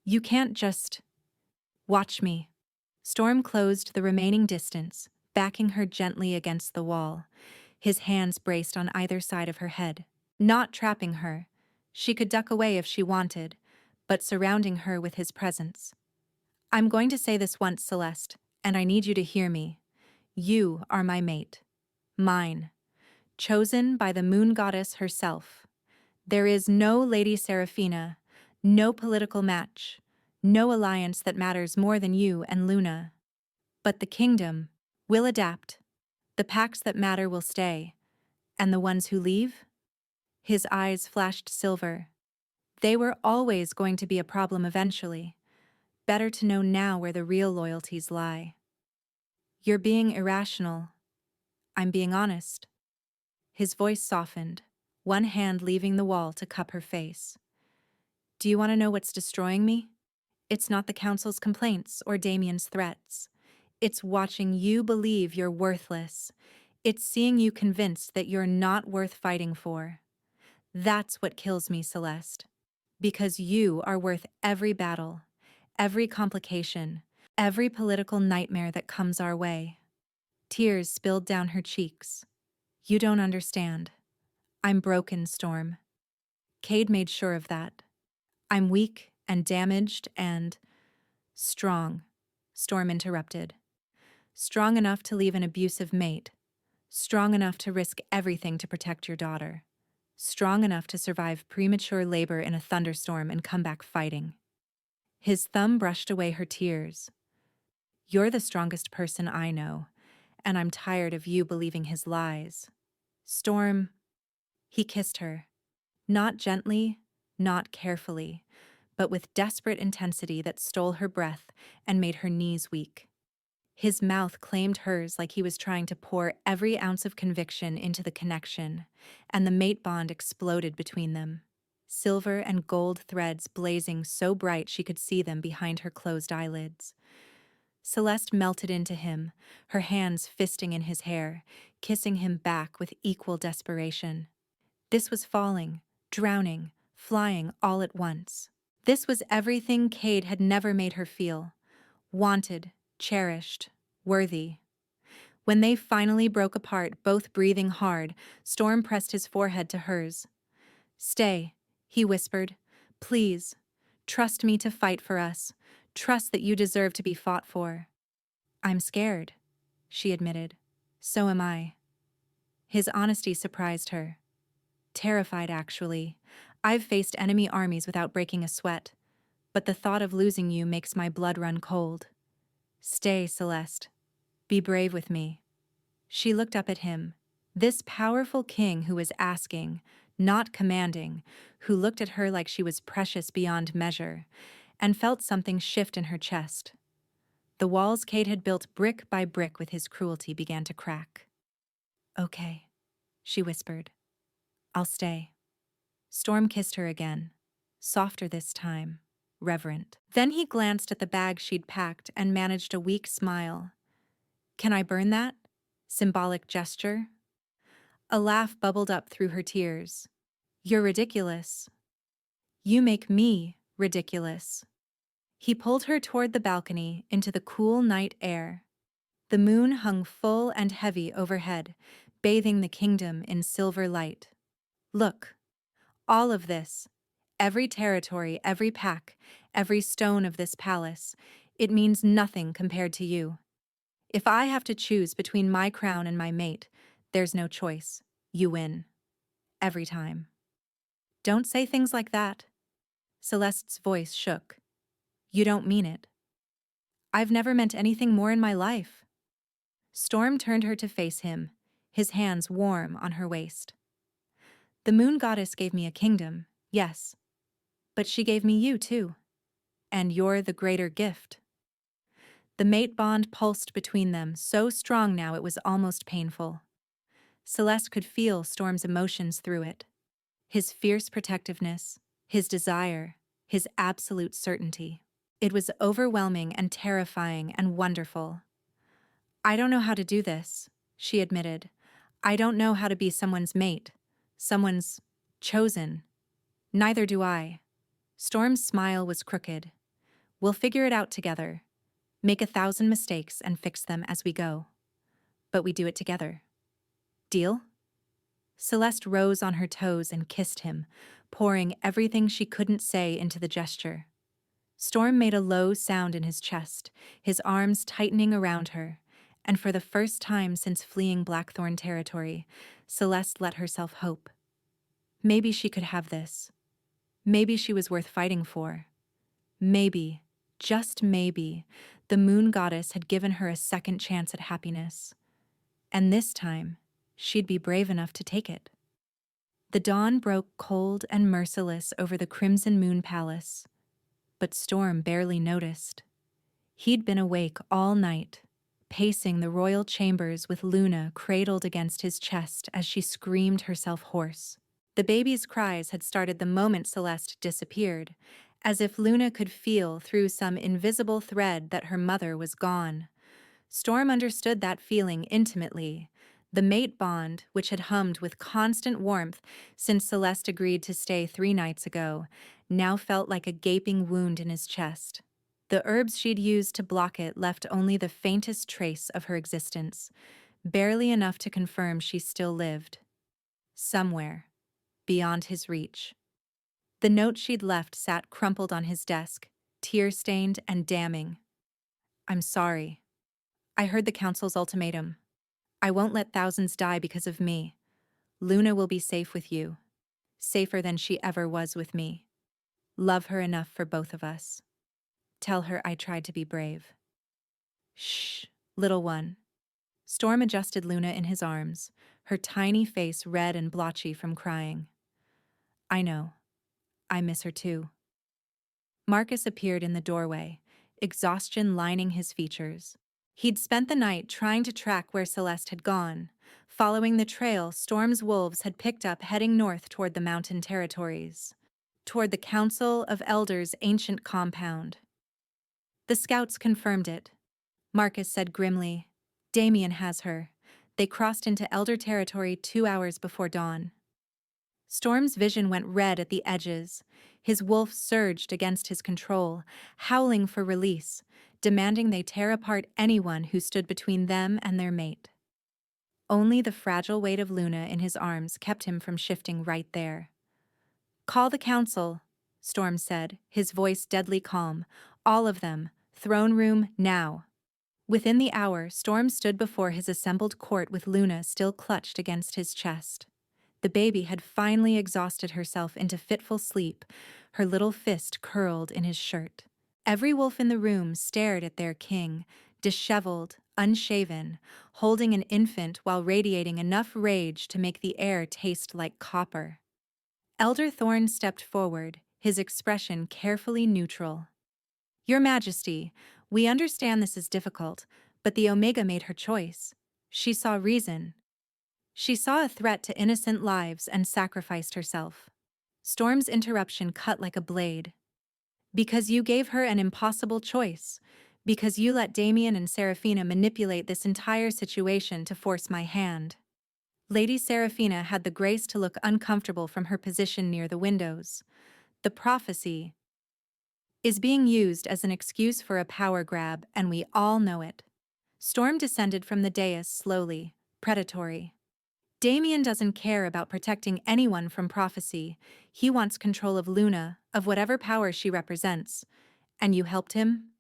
"You can't just... watch me." Storm closed the remaining distance, backing her gently against the wall, his hands braced on either side of her head. Not trapping her. She could duck away if she wanted, but surrounding her with his presence. "I'm going to say this once, Celeste, and I need you to hear me. You are my mate. Mine. Chosen by the moon goddess herself. There is no Lady Seraphina, no political match, no alliance that matters more than you and Luna. But the kingdom will adapt. The packs that matter will stay. And the ones who leave?" His eyes flashed silver. "They were always going to be a problem eventually. Better to know now where the real loyalties lie." "You're being irrational. I'm being honest." His voice softened, one hand leaving the wall to cup her face. "Do you want to know what's destroying me? It's not the council's complaints or Damien's threats. It's watching you believe you're worthless. It's seeing you convinced that you're not worth fighting for. That's what kills me, Celeste. Because you are worth every battle, every complication, every political nightmare that comes our way. Tears spilled down her cheeks. You don't understand. I'm broken, Storm. Cade made sure of that. I'm weak and damaged and strong, Storm interrupted. Strong enough to leave an abusive mate. Strong enough to risk everything to protect your daughter. Strong enough to survive premature labor in a thunderstorm and come back fighting. His thumb brushed away her tears. You're the strongest person I know, and I'm tired of you believing his lies. Storm. He kissed her. Not gently, not carefully, but with desperate intensity that stole her breath and made her knees weak. His mouth claimed hers like he was trying to pour every ounce of conviction into the connection, and the mate bond exploded between them. Silver and gold threads blazing so bright she could see them behind her closed eyelids. Celeste melted into him, her hands fisting in his hair, kissing him back with equal desperation. This was falling, drowning, flying all at once. This was everything Cade had never made her feel. Wanted, cherished, worthy. When they finally broke apart, both breathing hard, Storm pressed his forehead to hers. Stay, he whispered. Please. Trust me to fight for us. Trust that you deserve to be fought for. I'm scared, she admitted. So am I. His honesty surprised her. Terrified, actually. I've faced enemy armies without breaking a sweat, but the thought of losing you makes my blood run cold. Stay, Celeste. Be brave with me. She looked up at him, this powerful king who was asking, not commanding, who looked at her like she was precious beyond measure, and felt something shift in her chest. The walls Cade had built brick by brick with his cruelty began to crack. Okay, she whispered. I'll stay. Storm kissed her again, softer this time, reverent. Then he glanced at the bag she'd packed and managed a weak smile. Can I burn that? Symbolic gesture? A laugh bubbled up through her tears. You're ridiculous. You make me ridiculous. He pulled her toward the balcony into the cool night air. The moon hung full and heavy overhead, bathing the kingdom in silver light. Look, all of this, every territory, every pack, every stone of this palace, it means nothing compared to you. If I have to choose between my crown and my mate, there's no choice. You win. Every time. Don't say things like that. Celeste's voice shook. You don't mean it. I've never meant anything more in my life. Storm turned her to face him, his hands warm on her waist. The moon goddess gave me a kingdom, yes. But she gave me you, too. And you're the greater gift. The mate bond pulsed between them, so strong now it was almost painful. Celeste could feel Storm's emotions through it. His fierce protectiveness, his desire, his absolute certainty. It was overwhelming and terrifying and wonderful. I don't know how to do this, she admitted. I don't know how to be someone's mate, someone's chosen. Neither do I. Storm's smile was crooked. We'll figure it out together. Make 1,000 mistakes and fix them as we go. But we do it together. Deal? Celeste rose on her toes and kissed him, pouring everything she couldn't say into the gesture. Storm made a low sound in his chest, his arms tightening around her, and for the first time since fleeing Blackthorn territory, Celeste let herself hope. Maybe she could have this. Maybe she was worth fighting for. Maybe, just maybe, the moon goddess had given her a second chance at happiness. And this time, she'd be brave enough to take it. The dawn broke cold and merciless over the Crimson Moon Palace, but Storm barely noticed. He'd been awake all night, pacing the royal chambers with Luna cradled against his chest as she screamed herself hoarse. The baby's cries had started the moment Celeste disappeared, as if Luna could feel through some invisible thread that her mother was gone. Storm understood that feeling intimately, The mate bond, which had hummed with constant warmth since Celeste agreed to stay 3 nights ago, now felt like a gaping wound in his chest. The herbs she'd used to block it left only the faintest trace of her existence, barely enough to confirm she still lived. Somewhere, beyond his reach. The note she'd left sat crumpled on his desk, tear-stained and damning. "I'm sorry. I heard the council's ultimatum. I won't let thousands die because of me. Luna will be safe with you. Safer than she ever was with me. Love her enough for both of us. Tell her I tried to be brave." "Shh, little one." Storm adjusted Luna in his arms, her tiny face red and blotchy from crying. "I know. I miss her too." Marcus appeared in the doorway, exhaustion lining his features. He'd spent the night trying to track where Celeste had gone. Following the trail Storm's wolves had picked up heading north toward the mountain territories, toward the Council of Elders' ancient compound. The scouts confirmed it. Marcus said grimly, "Damien has her. They crossed into Elder territory 2 hours before dawn." Storm's vision went red at the edges. His wolf surged against his control, howling for release, demanding they tear apart anyone who stood between them and their mate. Only the fragile weight of Luna in his arms kept him from shifting right there. "Call the council," Storm said, his voice deadly calm. "All of them. Throne room, now." Within the hour, Storm stood before his assembled court with Luna still clutched against his chest. The baby had finally exhausted herself into fitful sleep, her little fist curled in his shirt. Every wolf in the room stared at their king, disheveled, unshaven, holding an infant while radiating enough rage to make the air taste like copper. Elder Thorn stepped forward, his expression carefully neutral. "Your Majesty, we understand this is difficult, but the Omega made her choice. She saw reason. She saw a threat to innocent lives and sacrificed herself." Storm's interruption cut like a blade. "Because you gave her an impossible choice. Because you let Damien and Seraphina manipulate this entire situation to force my hand." Lady Seraphina had the grace to look uncomfortable from her position near the windows. "The prophecy is being used as an excuse for a power grab, and we all know it." Storm descended from the dais slowly, predatory. "Damien doesn't care about protecting anyone from prophecy. He wants control of Luna, of whatever power she represents. And you helped him?"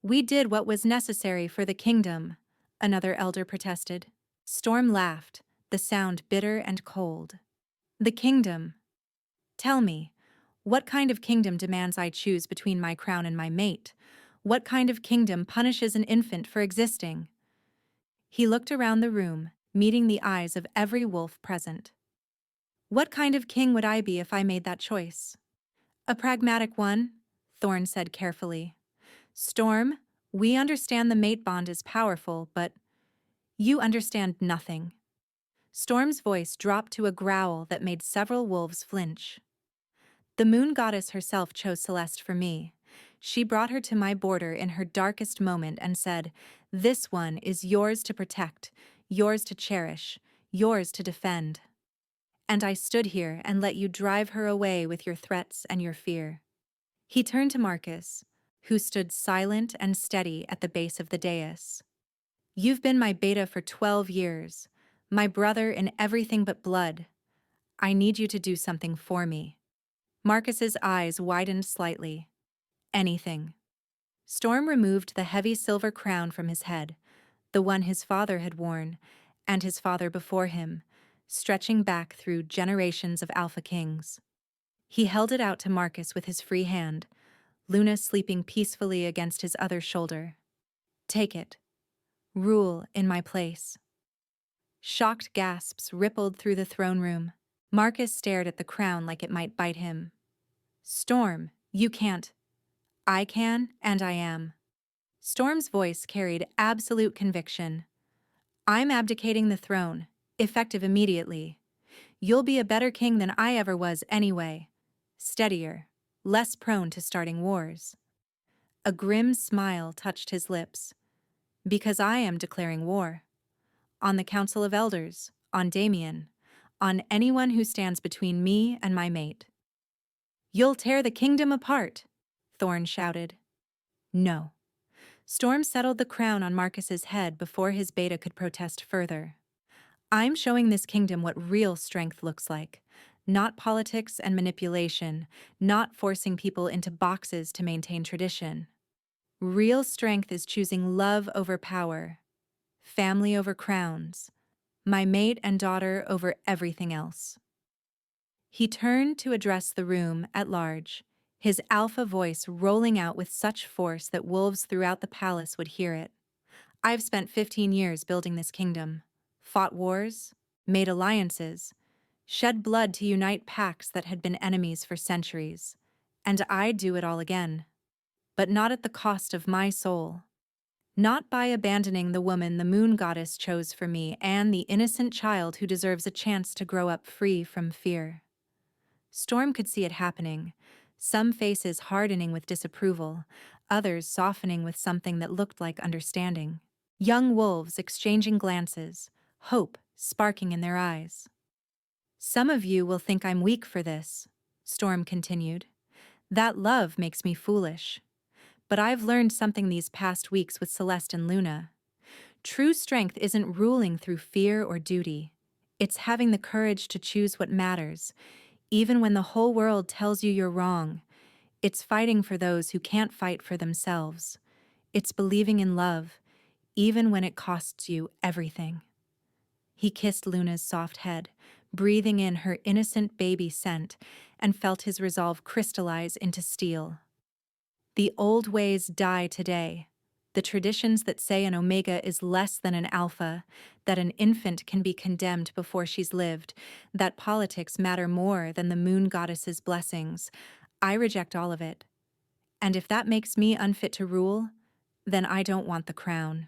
"We did what was necessary for the kingdom," another elder protested. Storm laughed, the sound bitter and cold. "The kingdom? Tell me, what kind of kingdom demands I choose between my crown and my mate? What kind of kingdom punishes an infant for existing?" He looked around the room, meeting the eyes of every wolf present. "What kind of king would I be if I made that choice?" "A pragmatic one," Thorn said carefully. "Storm, we understand the mate bond is powerful, but you understand nothing." Storm's voice dropped to a growl that made several wolves flinch. "The moon goddess herself chose Celeste for me. She brought her to my border in her darkest moment and said, 'This one is yours to protect, yours to cherish, yours to defend.' And I stood here and let you drive her away with your threats and your fear." He turned to Marcus, who stood silent and steady at the base of the dais. "You've been my beta for 12 years, my brother in everything but blood. I need you to do something for me." Marcus's eyes widened slightly. "Anything." Storm removed the heavy silver crown from his head, the one his father had worn, and his father before him, stretching back through generations of Alpha Kings. He held it out to Marcus with his free hand, Luna sleeping peacefully against his other shoulder. "Take it. Rule in my place." Shocked gasps rippled through the throne room. Marcus stared at the crown like it might bite him. "Storm, you can't." "I can, and I am." Storm's voice carried absolute conviction. "I'm abdicating the throne, effective immediately. You'll be a better king than I ever was anyway. Steadier, less prone to starting wars." A grim smile touched his lips. "Because I am declaring war. on the Council of Elders, on Damien, on anyone who stands between me and my mate. You'll tear the kingdom apart, Thorn shouted. No. Storm settled the crown on Marcus's head before his beta could protest further. I'm showing this kingdom what real strength looks like. Not politics and manipulation, not forcing people into boxes to maintain tradition. Real strength is choosing love over power, family over crowns, my mate and daughter over everything else. He turned to address the room at large, his alpha voice rolling out with such force that wolves throughout the palace would hear it. I've spent 15 years building this kingdom, fought wars, made alliances, shed blood to unite packs that had been enemies for centuries, and I'd do it all again. But not at the cost of my soul. Not by abandoning the woman the moon goddess chose for me and the innocent child who deserves a chance to grow up free from fear. Storm could see it happening, some faces hardening with disapproval, others softening with something that looked like understanding. Young wolves exchanging glances, hope sparking in their eyes. Some of you will think I'm weak for this, Storm continued. That love makes me foolish. But I've learned something these past weeks with Celeste and Luna. True strength isn't ruling through fear or duty. It's having the courage to choose what matters, even when the whole world tells you you're wrong. It's fighting for those who can't fight for themselves. It's believing in love, even when it costs you everything. He kissed Luna's soft head, breathing in her innocent baby scent, and felt his resolve crystallize into steel. The old ways die today. The traditions that say an omega is less than an alpha, that an infant can be condemned before she's lived, that politics matter more than the moon goddess's blessings. I reject all of it. And if that makes me unfit to rule, then I don't want the crown.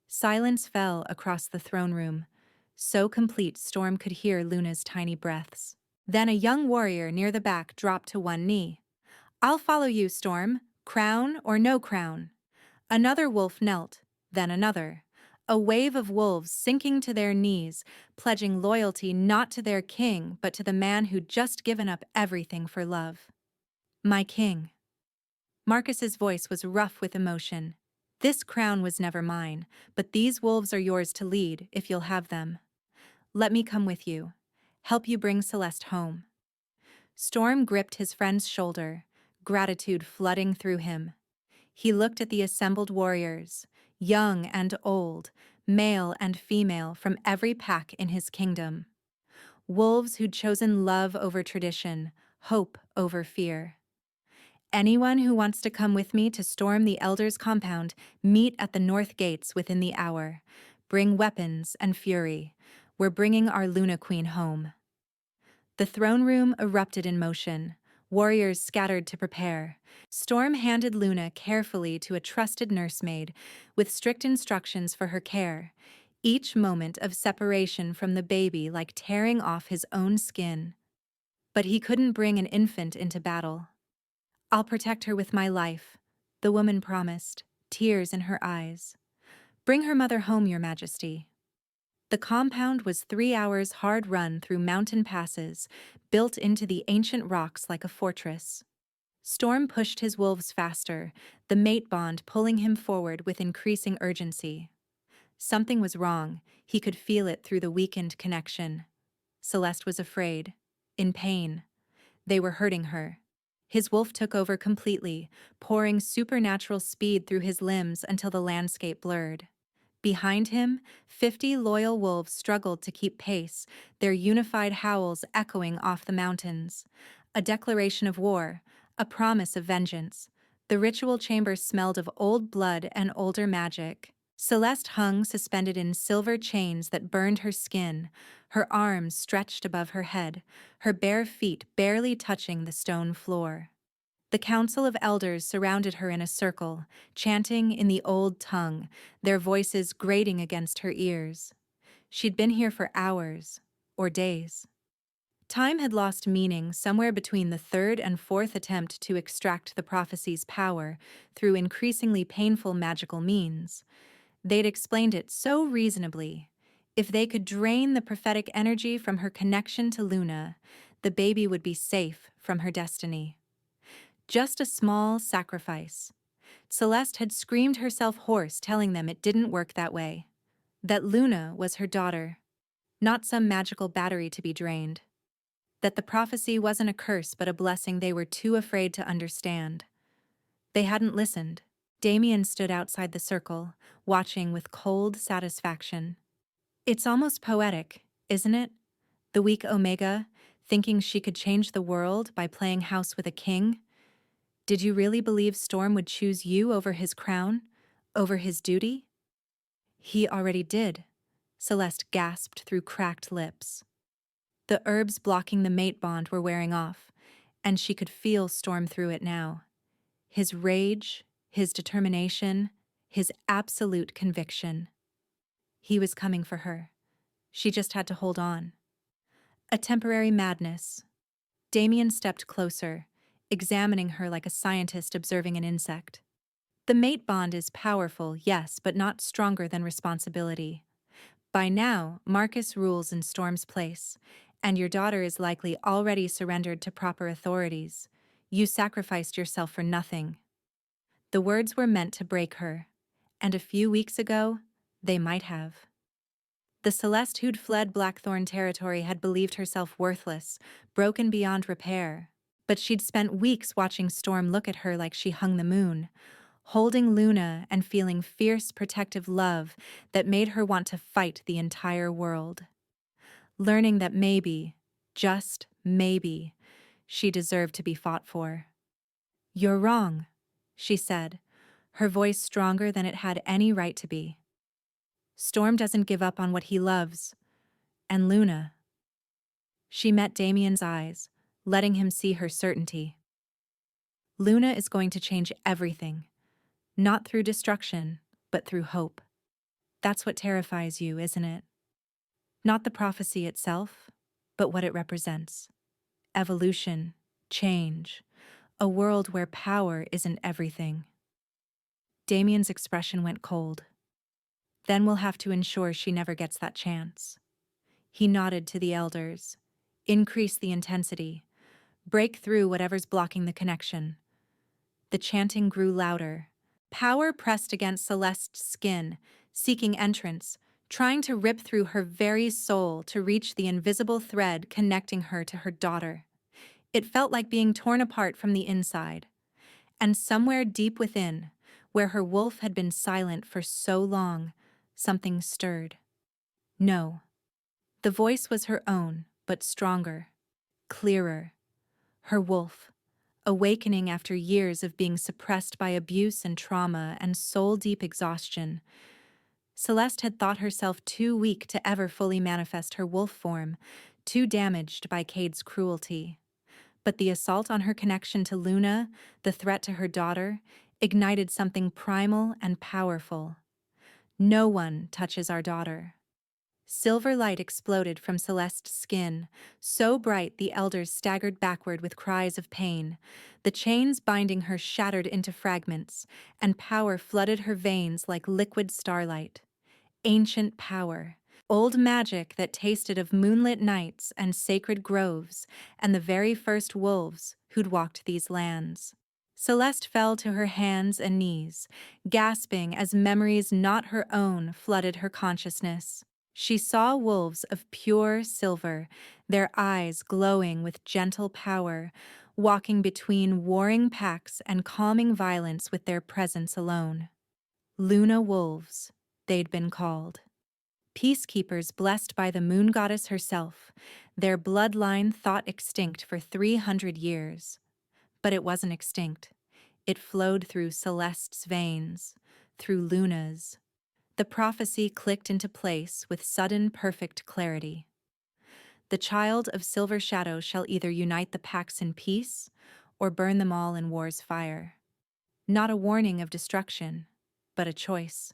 Silence fell across the throne room, so complete Storm could hear Luna's tiny breaths. Then a young warrior near the back dropped to one knee. I'll follow you, Storm, crown or no crown. Another wolf knelt, then another. A wave of wolves sinking to their knees, pledging loyalty not to their king, but to the man who'd just given up everything for love. My king. Marcus's voice was rough with emotion. This crown was never mine, but these wolves are yours to lead, if you'll have them. Let me come with you. Help you bring Celeste home. Storm gripped his friend's shoulder, gratitude flooding through him. He looked at the assembled warriors, young and old, male and female from every pack in his kingdom. Wolves who'd chosen love over tradition, hope over fear. Anyone who wants to come with me to storm the Elders' compound, meet at the north gates within the hour. Bring weapons and fury. We're bringing our Luna Queen home. The throne room erupted in motion. Warriors scattered to prepare. Storm handed Luna carefully to a trusted nursemaid, with strict instructions for her care. Each moment of separation from the baby like tearing off his own skin. But he couldn't bring an infant into battle. I'll protect her with my life, the woman promised, tears in her eyes. Bring her mother home, Your Majesty. The compound was 3 hours' hard run through mountain passes, built into the ancient rocks like a fortress. Storm pushed his wolves faster, the mate bond pulling him forward with increasing urgency. Something was wrong, he could feel it through the weakened connection. Celeste was afraid, in pain. They were hurting her. His wolf took over completely, pouring supernatural speed through his limbs until the landscape blurred. Behind him, 50 loyal wolves struggled to keep pace, their unified howls echoing off the mountains. A declaration of war, a promise of vengeance. The ritual chamber smelled of old blood and older magic. Celeste hung suspended in silver chains that burned her skin, her arms stretched above her head, her bare feet barely touching the stone floor. The Council of Elders surrounded her in a circle, chanting in the old tongue, their voices grating against her ears. She'd been here for hours, or days. Time had lost meaning somewhere between the third and fourth attempt to extract the prophecy's power through increasingly painful magical means. They'd explained it so reasonably. If they could drain the prophetic energy from her connection to Luna, the baby would be safe from her destiny. Just a small sacrifice. Celeste had screamed herself hoarse, telling them it didn't work that way. That Luna was her daughter, not some magical battery to be drained. That the prophecy wasn't a curse but a blessing they were too afraid to understand. They hadn't listened. Damien stood outside the circle, watching with cold satisfaction. It's almost poetic, isn't it? The weak Omega, thinking she could change the world by playing house with a king? Did you really believe Storm would choose you over his crown? Over his duty? He already did, Celeste gasped through cracked lips. The herbs blocking the mate bond were wearing off, and she could feel Storm through it now. His rage, his determination, his absolute conviction. He was coming for her. She just had to hold on. A temporary madness. Damien stepped closer, examining her like a scientist observing an insect. The mate bond is powerful, yes, but not stronger than responsibility. By now, Marcus rules in Storm's place, and your daughter is likely already surrendered to proper authorities. You sacrificed yourself for nothing. The words were meant to break her, and a few weeks ago, they might have. The Celeste who'd fled Blackthorn territory had believed herself worthless, broken beyond repair. But she'd spent weeks watching Storm look at her like she hung the moon, holding Luna and feeling fierce protective love that made her want to fight the entire world. Learning that maybe, just maybe, she deserved to be fought for. "You're wrong," she said, her voice stronger than it had any right to be. "Storm doesn't give up on what he loves. And Luna." She met Damien's eyes, letting him see her certainty. "Luna is going to change everything. Not through destruction, but through hope. That's what terrifies you, isn't it? Not the prophecy itself, but what it represents. Evolution, change, a world where power isn't everything." Damien's expression went cold. "Then we'll have to ensure she never gets that chance." He nodded to the elders. "Increase the intensity. Break through whatever's blocking the connection." The chanting grew louder. Power pressed against Celeste's skin, seeking entrance, trying to rip through her very soul to reach the invisible thread connecting her to her daughter. It felt like being torn apart from the inside. And somewhere deep within, where her wolf had been silent for so long, something stirred. No. The voice was her own, but stronger, clearer. Her wolf, awakening after years of being suppressed by abuse and trauma and soul-deep exhaustion. Celeste had thought herself too weak to ever fully manifest her wolf form, too damaged by Cade's cruelty. But the assault on her connection to Luna, the threat to her daughter, ignited something primal and powerful. "No one touches our daughter." Silver light exploded from Celeste's skin, so bright the elders staggered backward with cries of pain. The chains binding her shattered into fragments, and power flooded her veins like liquid starlight. Ancient power. Old magic that tasted of moonlit nights and sacred groves, and the very first wolves who'd walked these lands. Celeste fell to her hands and knees, gasping as memories not her own flooded her consciousness. She saw wolves of pure silver, their eyes glowing with gentle power, walking between warring packs and calming violence with their presence alone. Luna wolves, they'd been called. Peacekeepers blessed by the moon goddess herself, their bloodline thought extinct for 300 years. But it wasn't extinct. It flowed through Celeste's veins, through Luna's. The prophecy clicked into place with sudden perfect clarity. The child of Silver Shadow shall either unite the packs in peace or burn them all in war's fire. Not a warning of destruction, but a choice.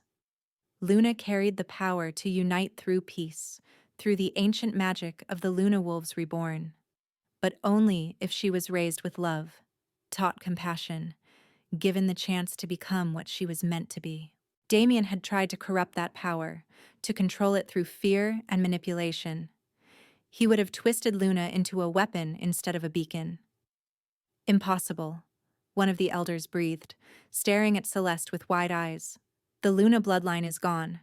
Luna carried the power to unite through peace, through the ancient magic of the Luna Wolves reborn. But only if she was raised with love, taught compassion, given the chance to become what she was meant to be. Damien had tried to corrupt that power, to control it through fear and manipulation. He would have twisted Luna into a weapon instead of a beacon. Impossible, one of the elders breathed, staring at Celeste with wide eyes. The Luna bloodline is gone.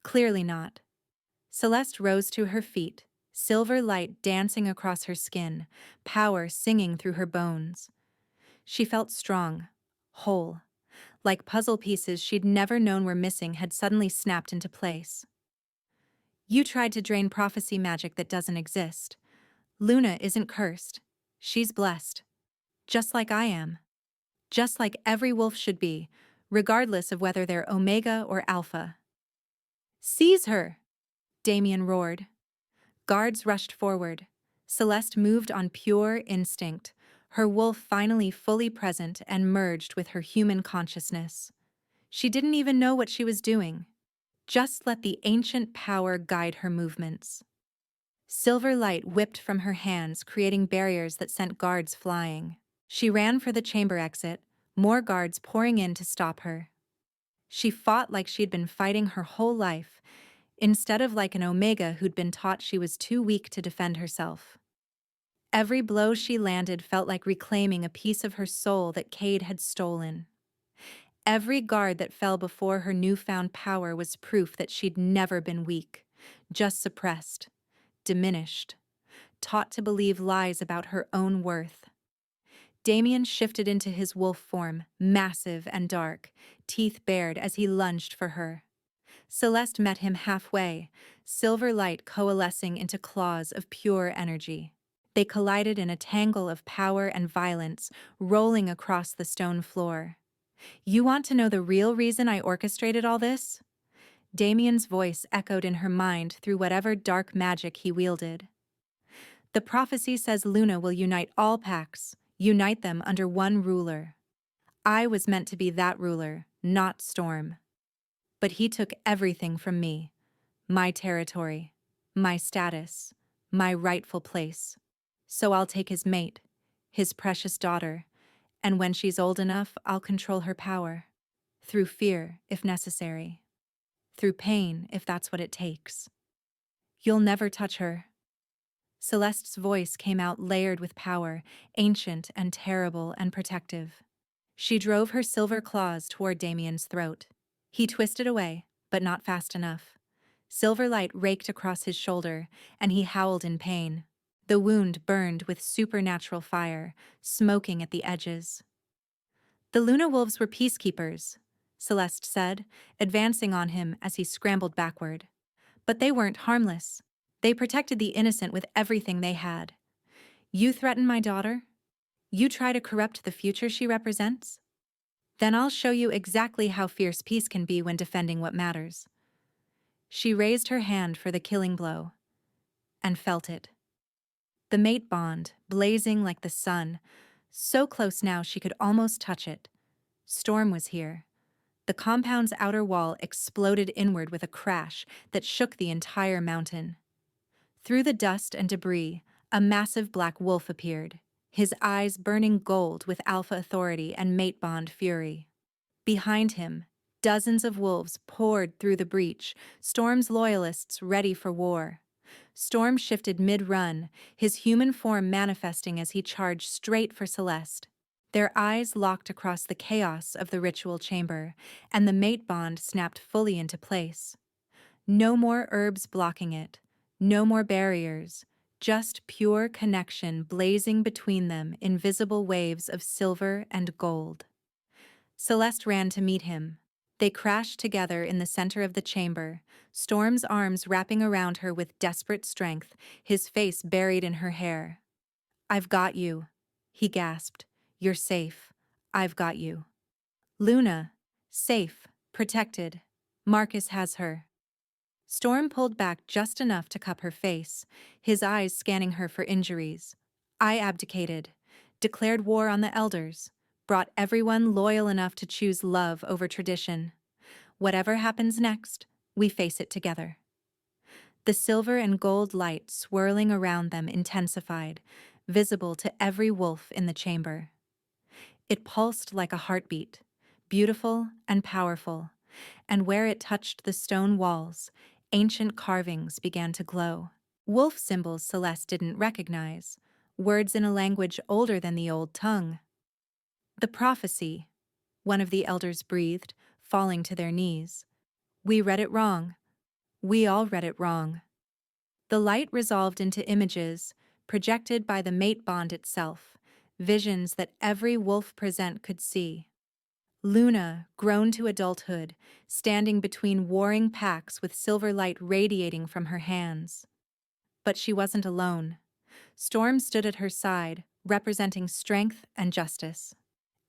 Clearly not. Celeste rose to her feet, silver light dancing across her skin, power singing through her bones. She felt strong, whole, like puzzle pieces she'd never known were missing had suddenly snapped into place. You tried to drain prophecy magic that doesn't exist. Luna isn't cursed. She's blessed. Just like I am. Just like every wolf should be, regardless of whether they're Omega or Alpha. Seize her! Damien roared. Guards rushed forward. Celeste moved on pure instinct, her wolf finally fully present and merged with her human consciousness. She didn't even know what she was doing. Just let the ancient power guide her movements. Silver light whipped from her hands, creating barriers that sent guards flying. She ran for the chamber exit, more guards pouring in to stop her. She fought like she'd been fighting her whole life, instead of like an Omega who'd been taught she was too weak to defend herself. Every blow she landed felt like reclaiming a piece of her soul that Cade had stolen. Every guard that fell before her newfound power was proof that she'd never been weak, just suppressed, diminished, taught to believe lies about her own worth. Damien shifted into his wolf form, massive and dark, teeth bared as he lunged for her. Celeste met him halfway, silver light coalescing into claws of pure energy. They collided in a tangle of power and violence, rolling across the stone floor. You want to know the real reason I orchestrated all this? Damien's voice echoed in her mind through whatever dark magic he wielded. The prophecy says Luna will unite all packs, unite them under one ruler. I was meant to be that ruler, not Storm. But he took everything from me. My territory, my status, my rightful place. So I'll take his mate, his precious daughter, and when she's old enough, I'll control her power. Through fear, if necessary. Through pain, if that's what it takes. You'll never touch her. Celeste's voice came out layered with power, ancient and terrible and protective. She drove her silver claws toward Damien's throat. He twisted away, but not fast enough. Silver light raked across his shoulder, and he howled in pain. The wound burned with supernatural fire, smoking at the edges. The Luna Wolves were peacekeepers, Celeste said, advancing on him as he scrambled backward. But they weren't harmless. They protected the innocent with everything they had. You threaten my daughter? You try to corrupt the future she represents? Then I'll show you exactly how fierce peace can be when defending what matters. She raised her hand for the killing blow, and felt it. The mate bond, blazing like the sun, so close now she could almost touch it. Storm was here. The compound's outer wall exploded inward with a crash that shook the entire mountain. Through the dust and debris, a massive black wolf appeared, his eyes burning gold with alpha authority and mate bond fury. Behind him, dozens of wolves poured through the breach, Storm's loyalists ready for war. Storm shifted mid-run, his human form manifesting as he charged straight for Celeste. Their eyes locked across the chaos of the ritual chamber, and the mate bond snapped fully into place. No more herbs blocking it, no more barriers, just pure connection blazing between them in visible waves of silver and gold. Celeste ran to meet him. They crashed together in the center of the chamber, Storm's arms wrapping around her with desperate strength, his face buried in her hair. "I've got you," he gasped. "You're safe. I've got you." Luna, safe, protected. Marcus has her. Storm pulled back just enough to cup her face, his eyes scanning her for injuries. I abdicated, declared war on the elders, brought everyone loyal enough to choose love over tradition. Whatever happens next, we face it together. The silver and gold light swirling around them intensified, visible to every wolf in the chamber. It pulsed like a heartbeat, beautiful and powerful, and where it touched the stone walls, ancient carvings began to glow. Wolf symbols Celeste didn't recognize, words in a language older than the old tongue. The prophecy, one of the elders breathed, falling to their knees. We read it wrong. We all read it wrong. The light resolved into images, projected by the mate bond itself, visions that every wolf present could see. Luna, grown to adulthood, standing between warring packs with silver light radiating from her hands. But she wasn't alone. Storm stood at her side, representing strength and justice.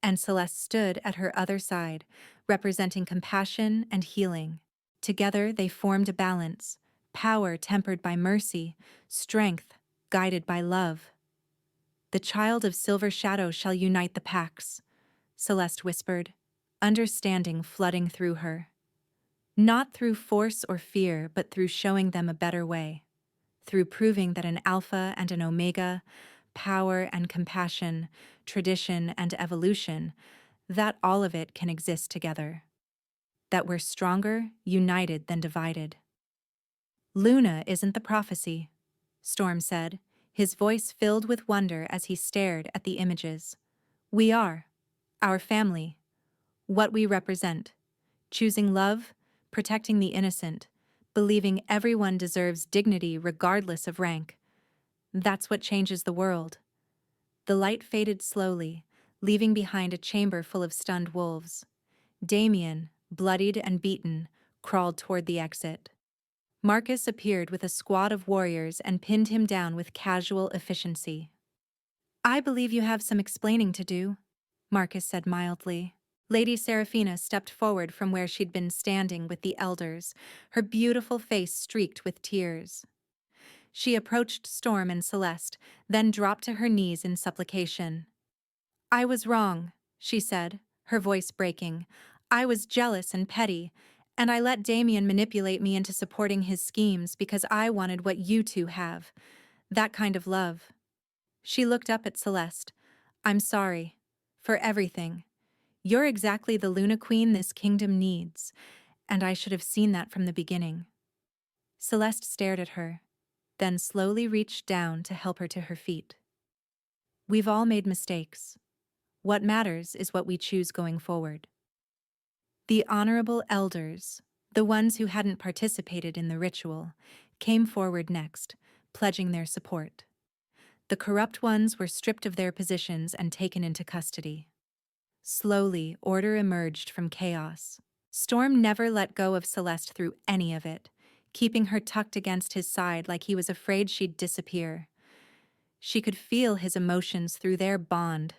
And Celeste stood at her other side, representing compassion and healing. Together they formed a balance, power tempered by mercy, strength guided by love. The child of Silver Shadow shall unite the packs, Celeste whispered, understanding flooding through her. Not through force or fear, but through showing them a better way. Through proving that an alpha and an omega, power and compassion, tradition and evolution, that all of it can exist together. That we're stronger, united than divided. Luna isn't the prophecy, Storm said, his voice filled with wonder as he stared at the images. We are, our family, what we represent, choosing love, protecting the innocent, believing everyone deserves dignity regardless of rank. That's what changes the world. The light faded slowly, leaving behind a chamber full of stunned wolves. Damien, bloodied and beaten, crawled toward the exit. Marcus appeared with a squad of warriors and pinned him down with casual efficiency. I believe you have some explaining to do, Marcus said mildly. Lady Seraphina stepped forward from where she'd been standing with the elders, her beautiful face streaked with tears. She approached Storm and Celeste, then dropped to her knees in supplication. I was wrong, she said, her voice breaking. I was jealous and petty, and I let Damien manipulate me into supporting his schemes because I wanted what you two have, that kind of love. She looked up at Celeste. I'm sorry. For everything. You're exactly the Luna Queen this kingdom needs, and I should have seen that from the beginning. Celeste stared at her, then slowly reached down to help her to her feet. We've all made mistakes. What matters is what we choose going forward. The honorable elders, the ones who hadn't participated in the ritual, came forward next, pledging their support. The corrupt ones were stripped of their positions and taken into custody. Slowly, order emerged from chaos. Storm never let go of Celeste through any of it, keeping her tucked against his side like he was afraid she'd disappear. She could feel his emotions through their bond: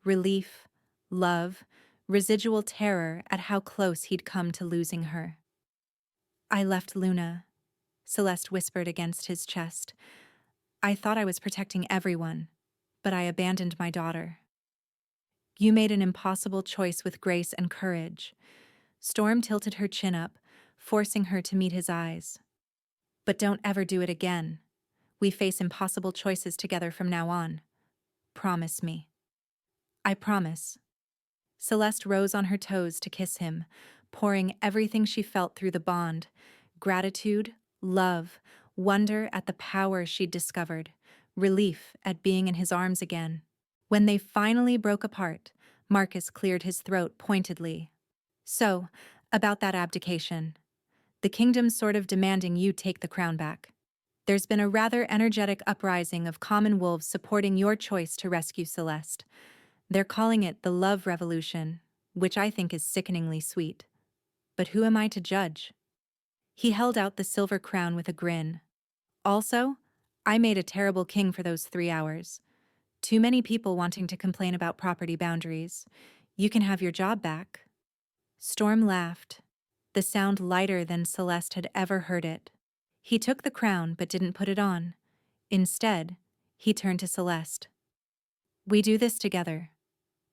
relief, love, residual terror at how close he'd come to losing her. I left Luna, Celeste whispered against his chest. I thought I was protecting everyone, but I abandoned my daughter. You made an impossible choice with grace and courage. Storm tilted her chin up, forcing her to meet his eyes. But don't ever do it again. We face impossible choices together from now on. Promise me. I promise. Celeste rose on her toes to kiss him, pouring everything she felt through the bond: gratitude, love, wonder at the power she'd discovered, relief at being in his arms again. When they finally broke apart, Marcus cleared his throat pointedly. So, about that abdication. The kingdom's sort of demanding you take the crown back. There's been a rather energetic uprising of common wolves supporting your choice to rescue Celeste. They're calling it the Love Revolution, which I think is sickeningly sweet. But who am I to judge? He held out the silver crown with a grin. Also, I made a terrible king for those 3 hours. Too many people wanting to complain about property boundaries. You can have your job back. Storm laughed, the sound lighter than Celeste had ever heard it. He took the crown but didn't put it on. Instead, he turned to Celeste. We do this together.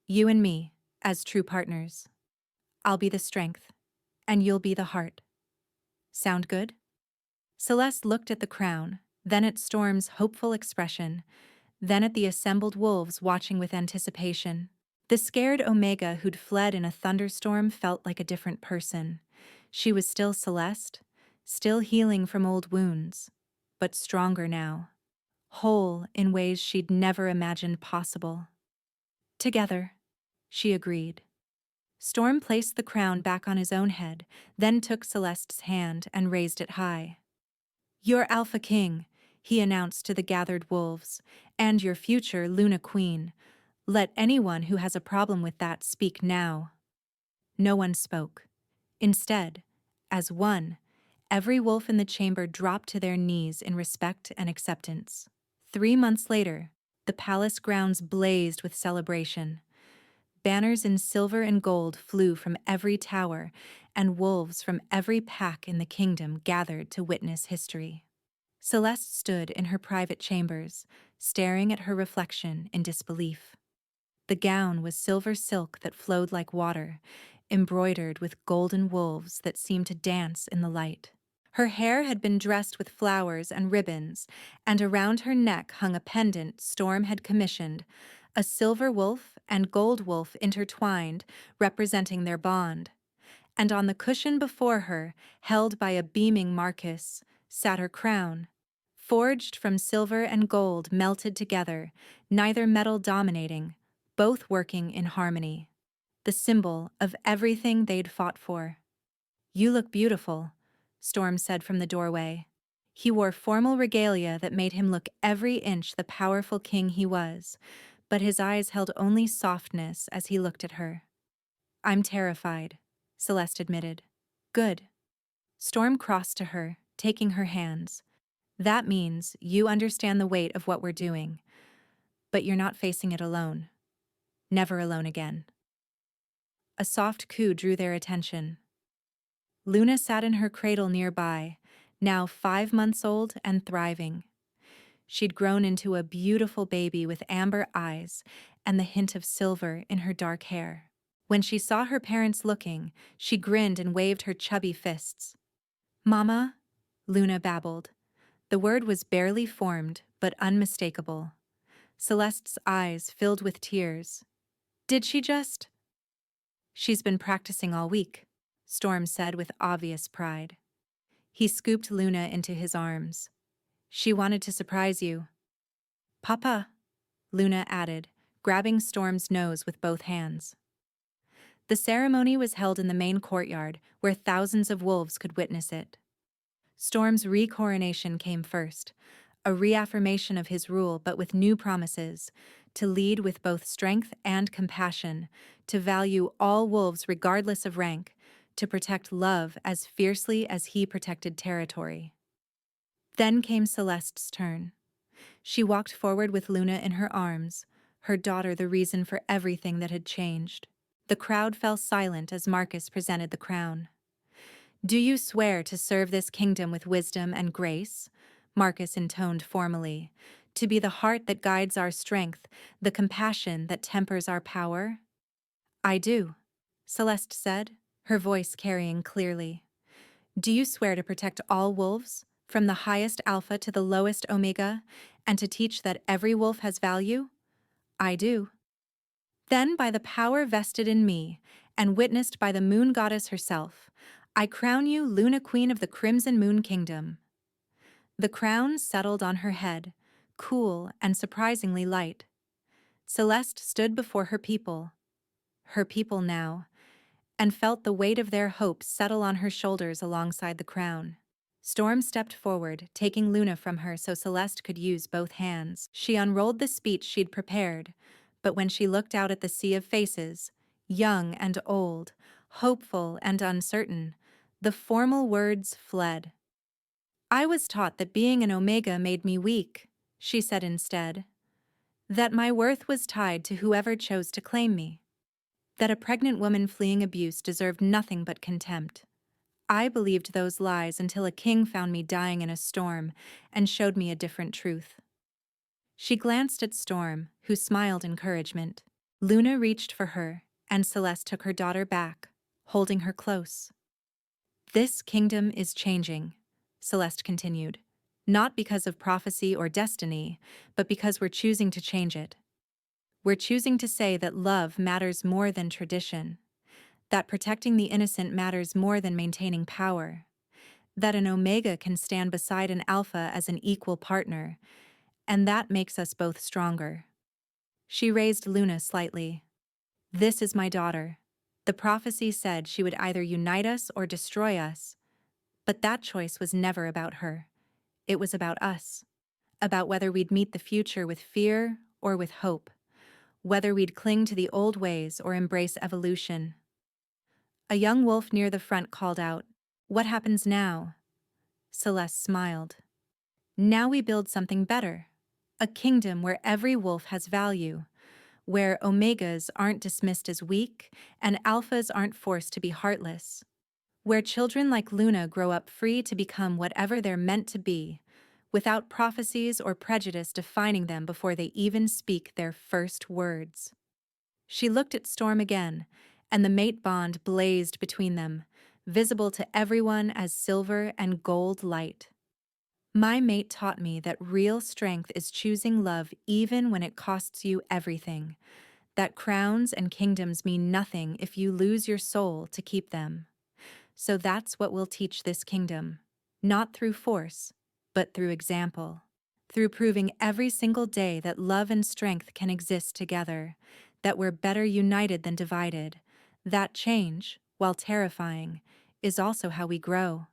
You and me, as true partners. I'll be the strength, and you'll be the heart. Sound good? Celeste looked at the crown, then at Storm's hopeful expression, then at the assembled wolves watching with anticipation. The scared Omega who'd fled in a thunderstorm felt like a different person. She was still Celeste, still healing from old wounds, but stronger now, whole in ways she'd never imagined possible. Together, she agreed. Storm placed the crown back on his own head, then took Celeste's hand and raised it high. "Your Alpha King," he announced to the gathered wolves, "and your future Luna Queen. Let anyone who has a problem with that speak now." No one spoke. Instead, as one, every wolf in the chamber dropped to their knees in respect and acceptance. 3 months later, the palace grounds blazed with celebration. Banners in silver and gold flew from every tower, and wolves from every pack in the kingdom gathered to witness history. Celeste stood in her private chambers, staring at her reflection in disbelief. The gown was silver silk that flowed like water, embroidered with golden wolves that seemed to dance in the light. Her hair had been dressed with flowers and ribbons, and around her neck hung a pendant Storm had commissioned, a silver wolf and gold wolf intertwined, representing their bond. And on the cushion before her, held by a beaming Marcus, sat her crown, forged from silver and gold melted together, neither metal dominating, both working in harmony. The symbol of everything they'd fought for. "You look beautiful," Storm said from the doorway. He wore formal regalia that made him look every inch the powerful king he was, but his eyes held only softness as he looked at her. "I'm terrified," Celeste admitted. "Good." Storm crossed to her, taking her hands. "That means you understand the weight of what we're doing, but you're not facing it alone. Never alone again." A soft coo drew their attention. Luna sat in her cradle nearby, now 5 months old and thriving. She'd grown into a beautiful baby with amber eyes and the hint of silver in her dark hair. When she saw her parents looking, she grinned and waved her chubby fists. "Mama," Luna babbled. The word was barely formed, but unmistakable. Celeste's eyes filled with tears. "Did she just—" "She's been practicing all week," Storm said with obvious pride. He scooped Luna into his arms. "She wanted to surprise you." "Papa," Luna added, grabbing Storm's nose with both hands. The ceremony was held in the main courtyard, where thousands of wolves could witness it. Storm's re-coronation came first, a reaffirmation of his rule but with new promises, to lead with both strength and compassion, to value all wolves regardless of rank, to protect love as fiercely as he protected territory. Then came Celeste's turn. She walked forward with Luna in her arms, her daughter the reason for everything that had changed. The crowd fell silent as Marcus presented the crown. "Do you swear to serve this kingdom with wisdom and grace?" Marcus intoned formally. "To be the heart that guides our strength, the compassion that tempers our power?" "I do," Celeste said, her voice carrying clearly. "Do you swear to protect all wolves, from the highest alpha to the lowest omega, and to teach that every wolf has value?" "I do." "Then, by the power vested in me, and witnessed by the moon goddess herself, I crown you Luna Queen of the Crimson Moon Kingdom." The crown settled on her head, cool and surprisingly light. Celeste stood before her people now, and felt the weight of their hopes settle on her shoulders alongside the crown. Storm stepped forward, taking Luna from her so Celeste could use both hands. She unrolled the speech she'd prepared, but when she looked out at the sea of faces, young and old, hopeful and uncertain, the formal words fled. "I was taught that being an Omega made me weak," she said instead. "That my worth was tied to whoever chose to claim me. That a pregnant woman fleeing abuse deserved nothing but contempt. I believed those lies until a king found me dying in a storm and showed me a different truth." She glanced at Storm, who smiled encouragement. Luna reached for her, and Celeste took her daughter back, holding her close. "This kingdom is changing," Celeste continued, "not because of prophecy or destiny, but because we're choosing to change it. We're choosing to say that love matters more than tradition, that protecting the innocent matters more than maintaining power, that an Omega can stand beside an Alpha as an equal partner, and that makes us both stronger. She raised Luna slightly. This is my daughter. The prophecy said she would either unite us or destroy us, but that choice was never about her. It was about us, about whether we'd meet the future with fear or with hope, whether we'd cling to the old ways or embrace evolution. A young wolf near the front called out, "What happens now?" Celeste smiled. "Now we build something better. A kingdom where every wolf has value, where Omegas aren't dismissed as weak and Alphas aren't forced to be heartless, where children like Luna grow up free to become whatever they're meant to be, without prophecies or prejudice defining them before they even speak their first words." She looked at Storm again, and the mate bond blazed between them, visible to everyone as silver and gold light. My mate taught me that real strength is choosing love even when it costs you everything, that crowns and kingdoms mean nothing if you lose your soul to keep them. So that's what we'll teach this kingdom, not through force, but through example, through proving every single day that love and strength can exist together, that we're better united than divided. That change, while terrifying, is also how we grow.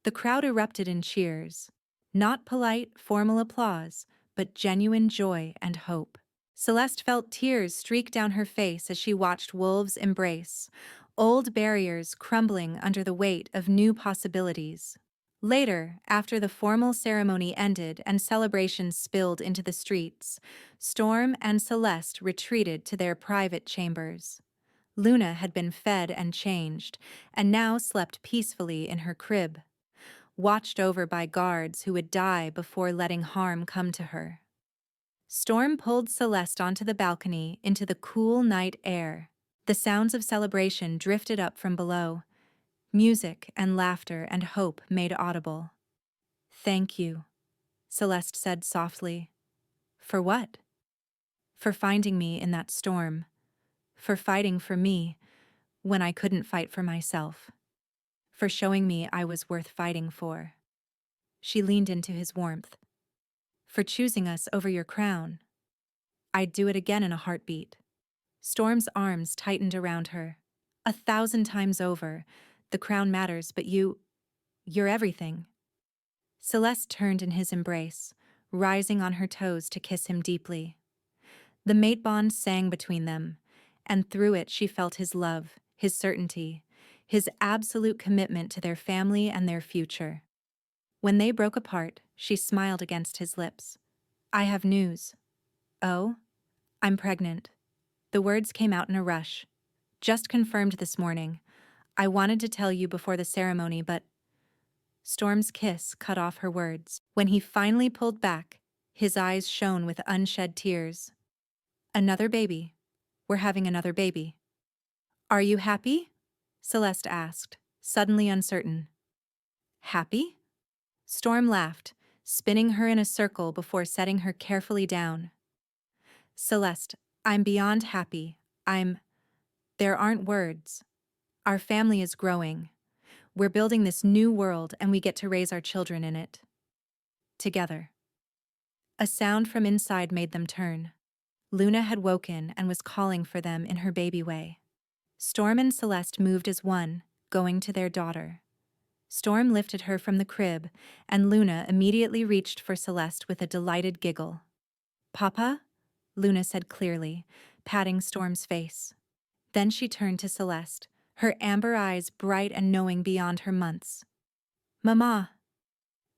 The crowd erupted in cheers. Not polite, formal applause, but genuine joy and hope. Celeste felt tears streak down her face as she watched wolves embrace, old barriers crumbling under the weight of new possibilities. Later, after the formal ceremony ended and celebrations spilled into the streets, Storm and Celeste retreated to their private chambers. Luna had been fed and changed, and now slept peacefully in her crib, watched over by guards who would die before letting harm come to her. Storm pulled Celeste onto the balcony into the cool night air. The sounds of celebration drifted up from below. Music and laughter and hope made audible. "Thank you," Celeste said softly. "For what?" "For finding me in that storm. For fighting for me when I couldn't fight for myself. For showing me I was worth fighting for." She leaned into his warmth. "For choosing us over your crown. I'd do it again in a heartbeat." Storm's arms tightened around her. 1,000 times over. The crown matters, but you're everything. Celeste turned in his embrace, rising on her toes to kiss him deeply. The mate bond sang between them, and through it she felt his love, his certainty, his absolute commitment to their family and their future. When they broke apart, she smiled against his lips. "I have news." "Oh? I'm pregnant." The words came out in a rush. "Just confirmed this morning. I wanted to tell you before the ceremony, but—" Storm's kiss cut off her words. When he finally pulled back, his eyes shone with unshed tears. "Another baby. We're having another baby." "Are you happy?" Celeste asked, suddenly uncertain. "Happy?" Storm laughed, spinning her in a circle before setting her carefully down. "Celeste, I'm beyond happy. There aren't words. Our family is growing. We're building this new world and we get to raise our children in it. Together." A sound from inside made them turn. Luna had woken and was calling for them in her baby way. Storm and Celeste moved as one, going to their daughter. Storm lifted her from the crib, and Luna immediately reached for Celeste with a delighted giggle. "Papa?" Luna said clearly, patting Storm's face. Then she turned to Celeste, her amber eyes bright and knowing beyond her months. "Mama."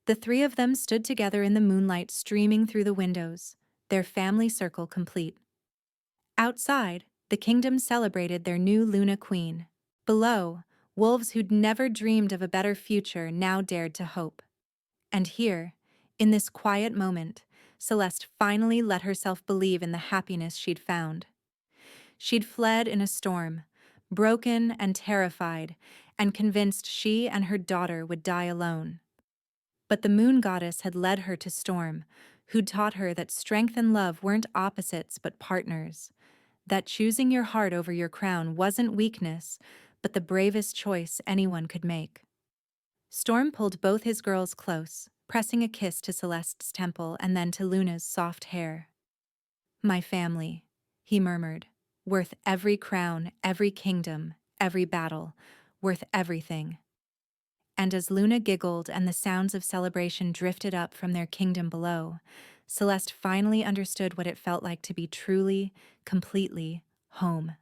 The three of them stood together in the moonlight streaming through the windows, their family circle complete. Outside, the kingdom celebrated their new Luna Queen. Below, wolves who'd never dreamed of a better future now dared to hope. And here, in this quiet moment, Celeste finally let herself believe in the happiness she'd found. She'd fled in a storm, broken and terrified, and convinced she and her daughter would die alone. But the moon goddess had led her to Storm, who'd taught her that strength and love weren't opposites but partners, that choosing your heart over your crown wasn't weakness, but the bravest choice anyone could make. Storm pulled both his girls close, pressing a kiss to Celeste's temple and then to Luna's soft hair. "My family," he murmured, "worth every crown, every kingdom, every battle, worth everything." And as Luna giggled and the sounds of celebration drifted up from their kingdom below, Celeste finally understood what it felt like to be truly, completely home.